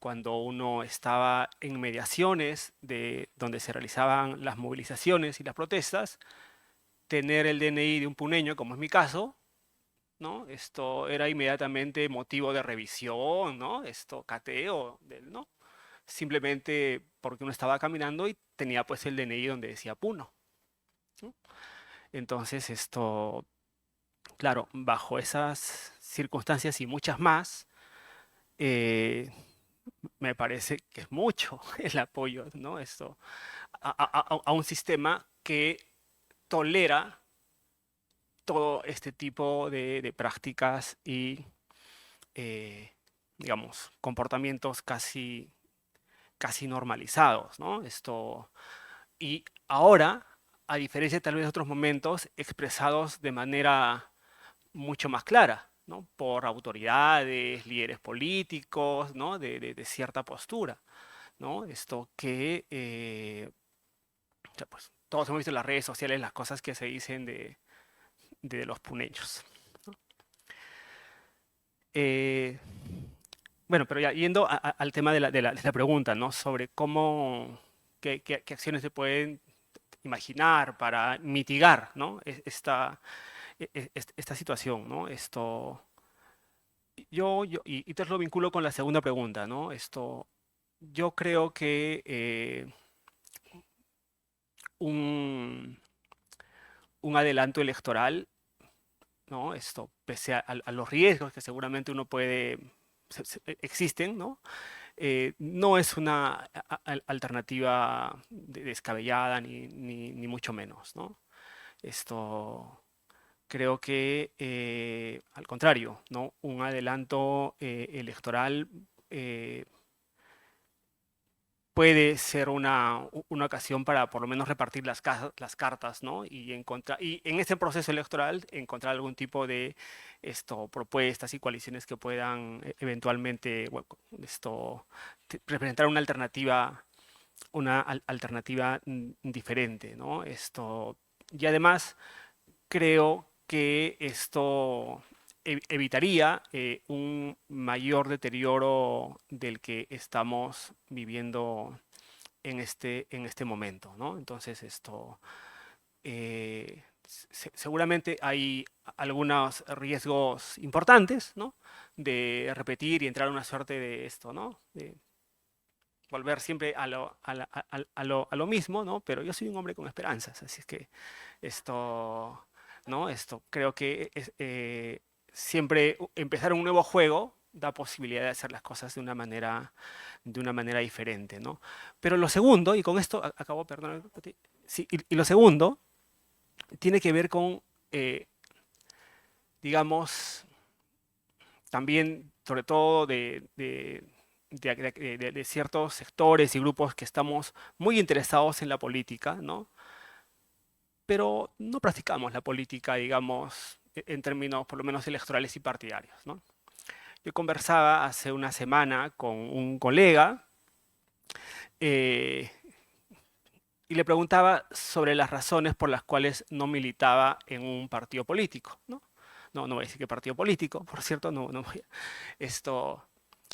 cuando uno estaba en mediaciones donde se realizaban las movilizaciones y las protestas, tener el DNI de un puneño, como es mi caso, ¿no? Esto era inmediatamente motivo de revisión, ¿no? Cateo, ¿no? Simplemente porque uno estaba caminando y tenía pues el DNI donde decía Puno, ¿no? Entonces, claro, bajo esas circunstancias y muchas más, me parece que es mucho el apoyo, ¿no? A un sistema que tolera todo este tipo de prácticas y, digamos, comportamientos casi normalizados, ¿no? Y ahora, a diferencia tal vez de otros momentos, expresados de manera mucho más clara, ¿no? Por autoridades, líderes políticos, ¿no? De cierta postura, ¿no? O sea, pues, todos hemos visto en las redes sociales las cosas que se dicen de los puneños, ¿no? Bueno, pero ya yendo al tema de la pregunta, ¿no? Sobre qué acciones se pueden imaginar para mitigar, ¿no? Esta situación, ¿no? Y entonces lo vinculo con la segunda pregunta, ¿no? Yo creo que un, un adelanto electoral, ¿no? Pese a los riesgos que seguramente uno existen, ¿no? No es una alternativa descabellada ni mucho menos, ¿no? Creo que, al contrario, ¿no? Un adelanto electoral puede ser una ocasión para por lo menos repartir las cartas, ¿no? Y en ese proceso electoral encontrar algún tipo de propuestas y coaliciones que puedan eventualmente representar una alternativa diferente, ¿no? Y además creo que esto evitaría un mayor deterioro del que estamos viviendo en este momento, ¿no? Entonces, seguramente hay algunos riesgos importantes, ¿no? De repetir y entrar a una suerte de ¿no? De volver siempre a lo mismo, ¿no? Pero yo soy un hombre con esperanzas, así es que ¿no? Creo que siempre empezar un nuevo juego da posibilidad de hacer las cosas de una manera diferente, ¿no? Pero lo segundo, y con esto acabo, perdón, sí, y lo segundo tiene que ver con, digamos, también, sobre todo de ciertos sectores y grupos que estamos muy interesados en la política, ¿no? Pero no practicamos la política, digamos, en términos por lo menos electorales y partidarios, ¿no? Yo conversaba hace una semana con un colega eh, y le preguntaba sobre las razones por las cuales no militaba en un partido político, ¿no? No voy a decir qué partido político, por cierto, no voy a,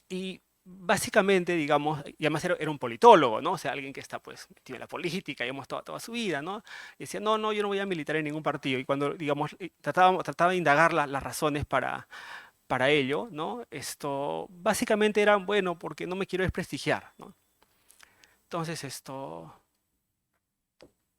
y básicamente, digamos, y además era un politólogo, ¿no? O sea, alguien que está, pues, metido en la política, digamos, toda su vida, ¿no? Y decía, no, yo no voy a militar en ningún partido. Y cuando, digamos, trataba de indagar las razones para ello, ¿no? Básicamente era, bueno, porque no me quiero desprestigiar, ¿no? Entonces,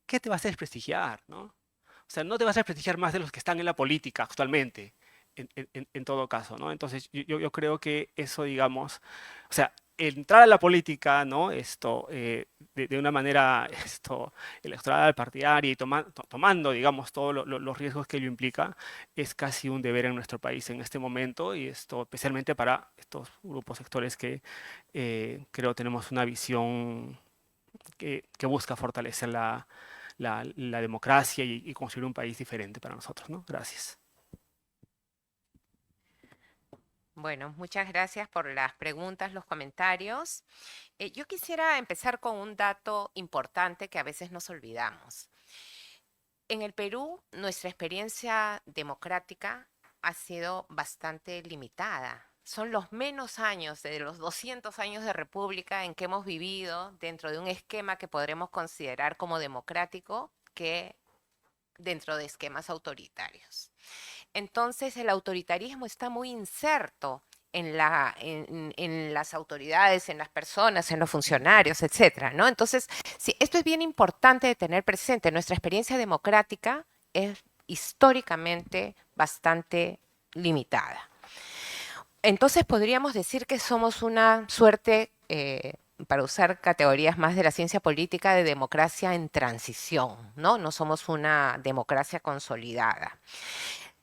¿qué te vas a desprestigiar, no? O sea, no te vas a desprestigiar más de los que están en la política actualmente, en todo caso, ¿no? Entonces, yo creo que eso, digamos, o sea, entrar a la política, ¿no? De una manera electoral, partidaria y tomando, digamos, todos los riesgos que ello implica, es casi un deber en nuestro país en este momento y especialmente para estos grupos, sectores que creo tenemos una visión que busca fortalecer la democracia y construir un país diferente para nosotros, ¿no? Gracias. Bueno, muchas gracias por las preguntas, los comentarios. Yo quisiera empezar con un dato importante que a veces nos olvidamos. En el Perú, nuestra experiencia democrática ha sido bastante limitada. Son los menos años de los 200 años de república en que hemos vivido dentro de un esquema que podremos considerar como democrático que dentro de esquemas autoritarios. Entonces, el autoritarismo está muy inserto en las autoridades, en las personas, en los funcionarios, etcétera, ¿no? Entonces, sí, esto es bien importante de tener presente. Nuestra experiencia democrática es históricamente bastante limitada. Entonces, podríamos decir que somos una suerte, para usar categorías más de la ciencia política, de democracia en transición, ¿no? No somos una democracia consolidada.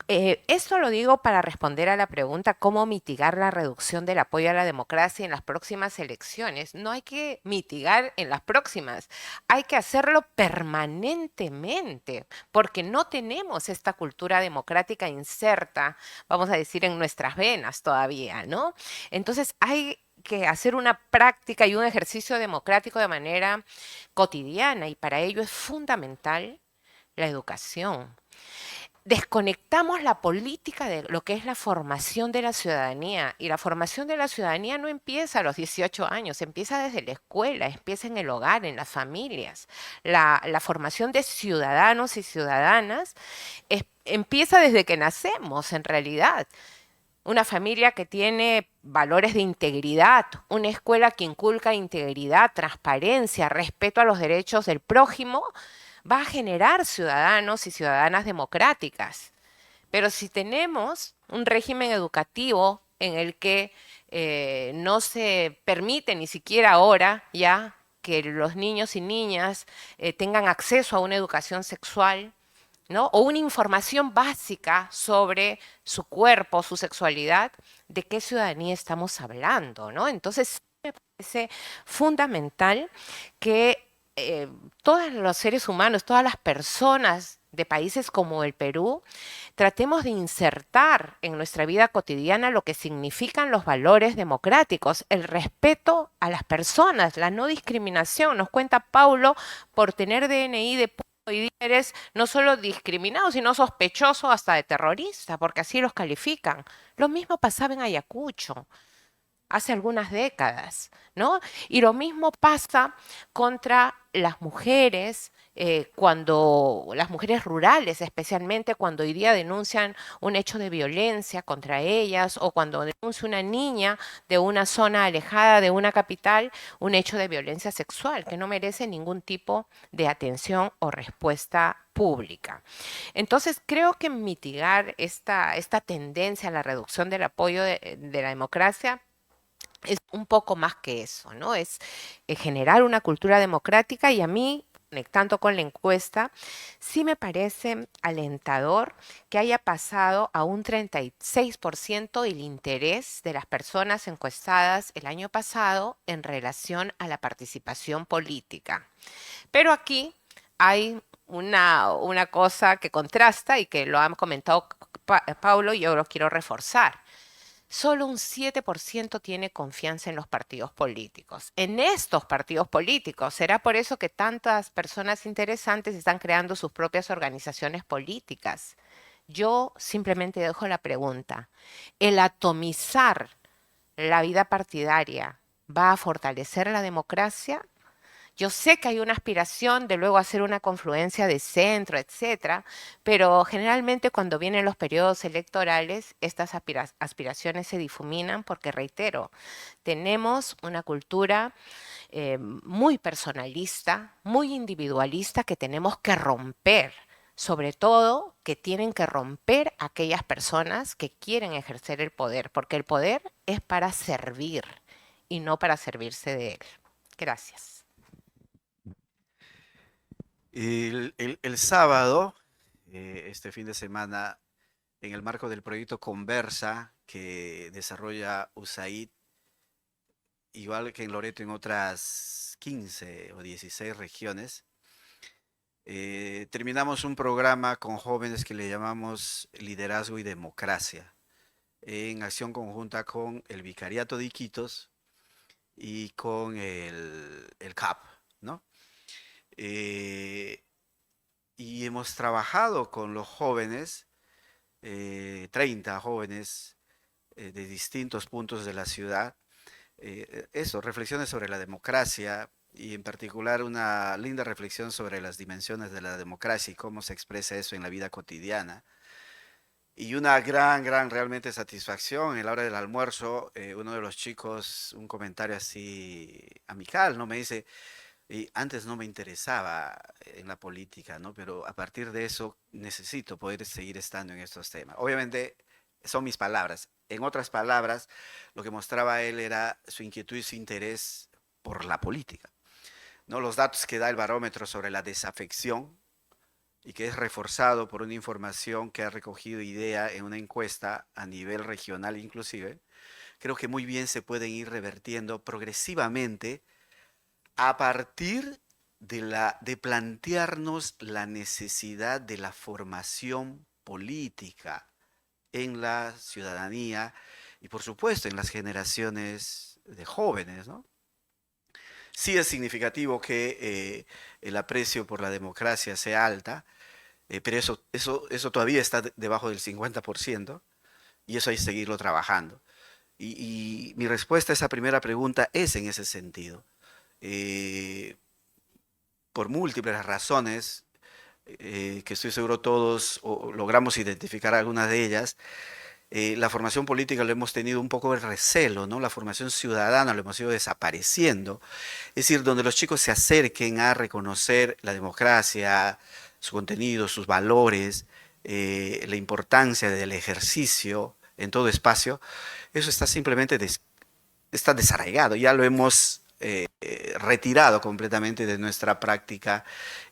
Esto lo digo para responder a la pregunta cómo mitigar la reducción del apoyo a la democracia en las próximas elecciones. No hay que mitigar en las próximas, hay que hacerlo permanentemente, porque no tenemos esta cultura democrática inserta, vamos a decir, en nuestras venas todavía, ¿no? Entonces hay que hacer una práctica y un ejercicio democrático de manera cotidiana y para ello es fundamental la educación. Desconectamos la política de lo que es la formación de la ciudadanía. Y la formación de la ciudadanía no empieza a los 18 años, empieza desde la escuela, empieza en el hogar, en las familias. La formación de ciudadanos y ciudadanas empieza desde que nacemos, en realidad. Una familia que tiene valores de integridad, una escuela que inculca integridad, transparencia, respeto a los derechos del prójimo, va a generar ciudadanos y ciudadanas democráticas. Pero si tenemos un régimen educativo en el que no se permite ni siquiera ahora ya que los niños y niñas tengan acceso a una educación sexual, ¿no? O una información básica sobre su cuerpo, su sexualidad, ¿de qué ciudadanía estamos hablando, ¿no? Entonces, me parece fundamental que todos los seres humanos, todas las personas de países como el Perú, tratemos de insertar en nuestra vida cotidiana lo que significan los valores democráticos, el respeto a las personas, la no discriminación. Nos cuenta Paulo, por tener DNI de hoy día eres no solo discriminado, sino sospechoso hasta de terrorista, porque así los califican. Lo mismo pasaba en Ayacucho hace algunas décadas, ¿no? Y lo mismo pasa contra las mujeres, cuando las mujeres rurales, especialmente cuando hoy día denuncian un hecho de violencia contra ellas o cuando denuncia una niña de una zona alejada de una capital un hecho de violencia sexual que no merece ningún tipo de atención o respuesta pública. Entonces, creo que mitigar esta tendencia a la reducción del apoyo de la democracia es un poco más que eso, ¿no? Es generar una cultura democrática y a mí, conectando con la encuesta, sí me parece alentador que haya pasado a un 36% el interés de las personas encuestadas el año pasado en relación a la participación política. Pero aquí hay una cosa que contrasta y que lo han comentado Paulo y yo lo quiero reforzar. Solo un 7% tiene confianza en los partidos políticos. En estos partidos políticos, será por eso que tantas personas interesantes están creando sus propias organizaciones políticas. Yo simplemente dejo la pregunta, ¿el atomizar la vida partidaria va a fortalecer la democracia? Yo sé que hay una aspiración de luego hacer una confluencia de centro, etcétera, pero generalmente cuando vienen los periodos electorales, estas aspiraciones se difuminan porque, reitero, tenemos una cultura muy personalista, muy individualista que tenemos que romper. Sobre todo que tienen que romper aquellas personas que quieren ejercer el poder, porque el poder es para servir y no para servirse de él. Gracias. El sábado, este fin de semana, en el marco del proyecto Conversa que desarrolla USAID, igual que en Loreto en otras 15 o 16 regiones, terminamos un programa con jóvenes que le llamamos Liderazgo y Democracia, en acción conjunta con el Vicariato de Iquitos y con el CAP, ¿no? Y hemos trabajado con los jóvenes, 30 jóvenes de distintos puntos de la ciudad, reflexiones sobre la democracia y en particular una linda reflexión sobre las dimensiones de la democracia y cómo se expresa eso en la vida cotidiana. Y una gran realmente satisfacción en la hora del almuerzo, uno de los chicos, un comentario así amical, ¿no? Me dice, y antes no me interesaba en la política, ¿no? Pero a partir de eso necesito poder seguir estando en estos temas. Obviamente son mis palabras. En otras palabras, lo que mostraba él era su inquietud y su interés por la política, ¿no? Los datos que da el barómetro sobre la desafección y que es reforzado por una información que ha recogido IDEA en una encuesta a nivel regional inclusive, creo que muy bien se pueden ir revertiendo progresivamente a partir de plantearnos la necesidad de la formación política en la ciudadanía y por supuesto en las generaciones de jóvenes, ¿no? Sí es significativo que el aprecio por la democracia sea alta, pero eso todavía está debajo del 50% y eso hay que seguirlo trabajando. Y mi respuesta a esa primera pregunta es en ese sentido. Por múltiples razones, que estoy seguro todos logramos identificar algunas de ellas, la formación política lo hemos tenido un poco de recelo, ¿no? La formación ciudadana lo hemos ido desapareciendo. Es decir, donde los chicos se acerquen a reconocer la democracia, su contenido, sus valores, la importancia del ejercicio en todo espacio, eso está simplemente está desarraigado, ya lo hemos retirado completamente de nuestra práctica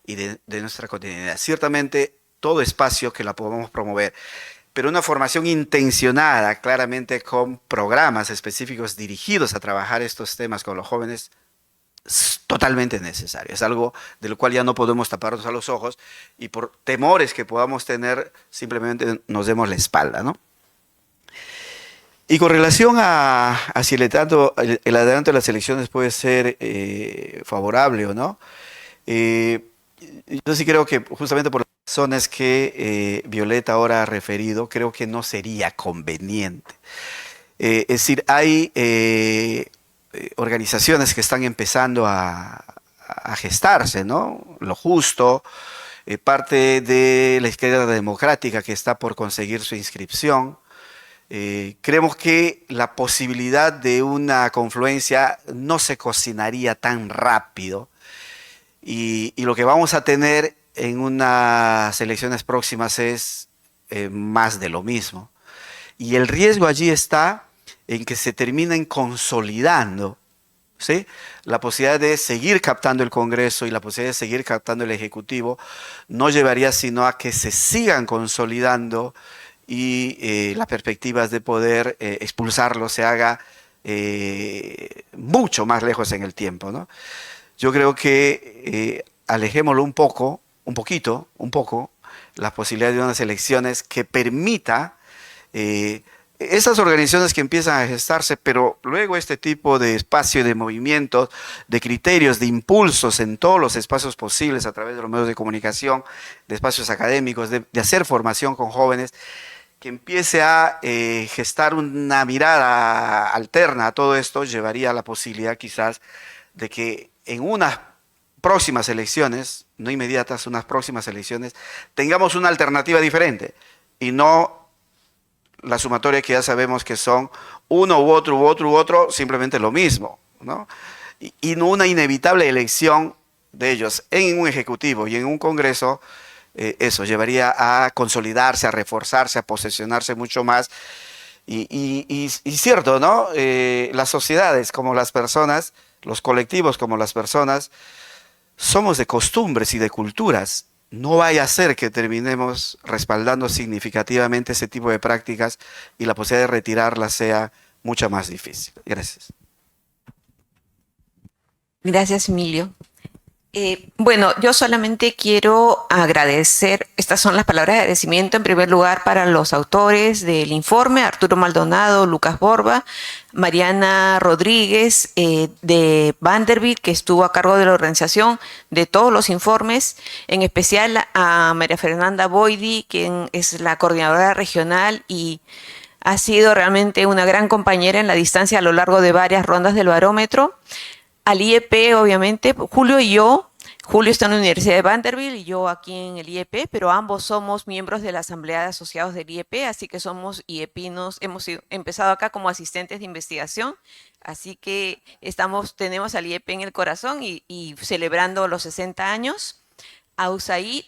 y de nuestra cotidianidad. Ciertamente todo espacio que la podamos promover, pero una formación intencionada, claramente con programas específicos dirigidos a trabajar estos temas con los jóvenes, es totalmente necesario. Es algo del cual ya no podemos taparnos a los ojos y por temores que podamos tener, simplemente nos demos la espalda, ¿no? Y con relación a si el adelanto de las elecciones puede ser favorable o no, yo sí creo que justamente por las razones que Violeta ahora ha referido, creo que no sería conveniente. Es decir, hay organizaciones que están empezando a gestarse, ¿no? Lo Justo, parte de la izquierda democrática que está por conseguir su inscripción. Creemos que la posibilidad de una confluencia no se cocinaría tan rápido y lo que vamos a tener en unas elecciones próximas es más de lo mismo. Y el riesgo allí está en que se terminen consolidando, ¿sí? La posibilidad de seguir captando el Congreso y la posibilidad de seguir captando el Ejecutivo no llevaría sino a que se sigan consolidando y las perspectivas de poder expulsarlo se haga mucho más lejos en el tiempo, ¿no? Yo creo que alejémoslo un poco un poco, la posibilidad de unas elecciones que permita esas organizaciones que empiezan a gestarse, pero luego este tipo de espacio de movimientos, de criterios, de impulsos en todos los espacios posibles a través de los medios de comunicación, de espacios académicos, de hacer formación con jóvenes, que empiece a gestar una mirada alterna a todo esto, llevaría a la posibilidad quizás de que en unas próximas elecciones, no inmediatas, unas próximas elecciones, tengamos una alternativa diferente y no la sumatoria que ya sabemos que son uno u otro, simplemente lo mismo, ¿no? Y no una inevitable elección de ellos en un ejecutivo y en un congreso. Eso llevaría a consolidarse, a reforzarse, a posesionarse mucho más. Y cierto, ¿no? Las sociedades como las personas, los colectivos como las personas, somos de costumbres y de culturas. No vaya a ser que terminemos respaldando significativamente ese tipo de prácticas y la posibilidad de retirarlas sea mucho más difícil. Gracias. Gracias, Emilio. Bueno, yo solamente quiero agradecer, estas son las palabras de agradecimiento en primer lugar para los autores del informe, Arturo Maldonado, Lucas Borba, Mariana Rodríguez de Vanderbilt, que estuvo a cargo de la organización de todos los informes, en especial a María Fernanda Boidi, quien es la coordinadora regional y ha sido realmente una gran compañera en la distancia a lo largo de varias rondas del barómetro. Al IEP, obviamente, Julio y yo, Julio está en la Universidad de Vanderbilt y yo aquí en el IEP, pero ambos somos miembros de la Asamblea de Asociados del IEP, así que somos IEPinos, empezado acá como asistentes de investigación, así que tenemos al IEP en el corazón y celebrando los 60 años, a USAID,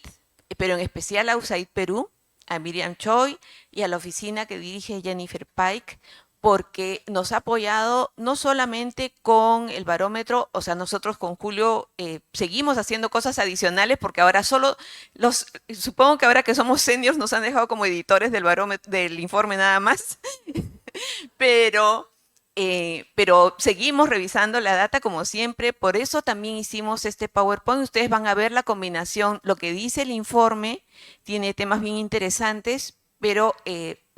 pero en especial a USAID Perú, a Miriam Choi y a la oficina que dirige Jennifer Pike, porque nos ha apoyado no solamente con el barómetro, o sea, nosotros con Julio seguimos haciendo cosas adicionales porque ahora supongo que ahora que somos seniors nos han dejado como editores del barómetro, del informe nada más, pero seguimos revisando la data como siempre, por eso también hicimos este PowerPoint. Ustedes van a ver la combinación, lo que dice el informe, tiene temas bien interesantes, pero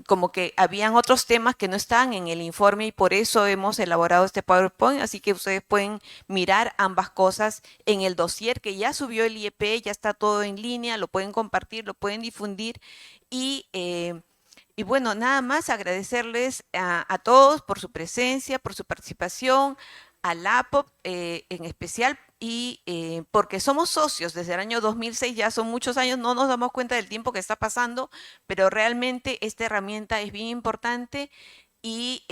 como que habían otros temas que no estaban en el informe y por eso hemos elaborado este PowerPoint, así que ustedes pueden mirar ambas cosas en el dossier que ya subió el IEP, ya está todo en línea, lo pueden compartir, lo pueden difundir y bueno, nada más agradecerles a todos por su presencia, por su participación, a la APOP en especial y porque somos socios desde el año 2006, ya son muchos años, no nos damos cuenta del tiempo que está pasando, pero realmente esta herramienta es bien importante y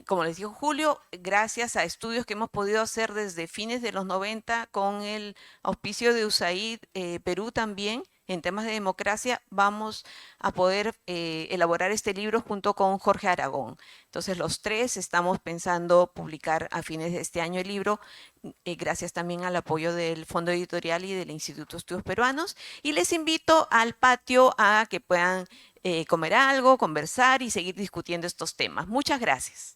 como les dijo Julio, gracias a estudios que hemos podido hacer desde fines de los 90 con el auspicio de USAID Perú también, en temas de democracia, vamos a poder elaborar este libro junto con Jorge Aragón. Entonces, los tres estamos pensando publicar a fines de este año el libro, gracias también al apoyo del Fondo Editorial y del Instituto de Estudios Peruanos. Y les invito al patio a que puedan comer algo, conversar y seguir discutiendo estos temas. Muchas gracias.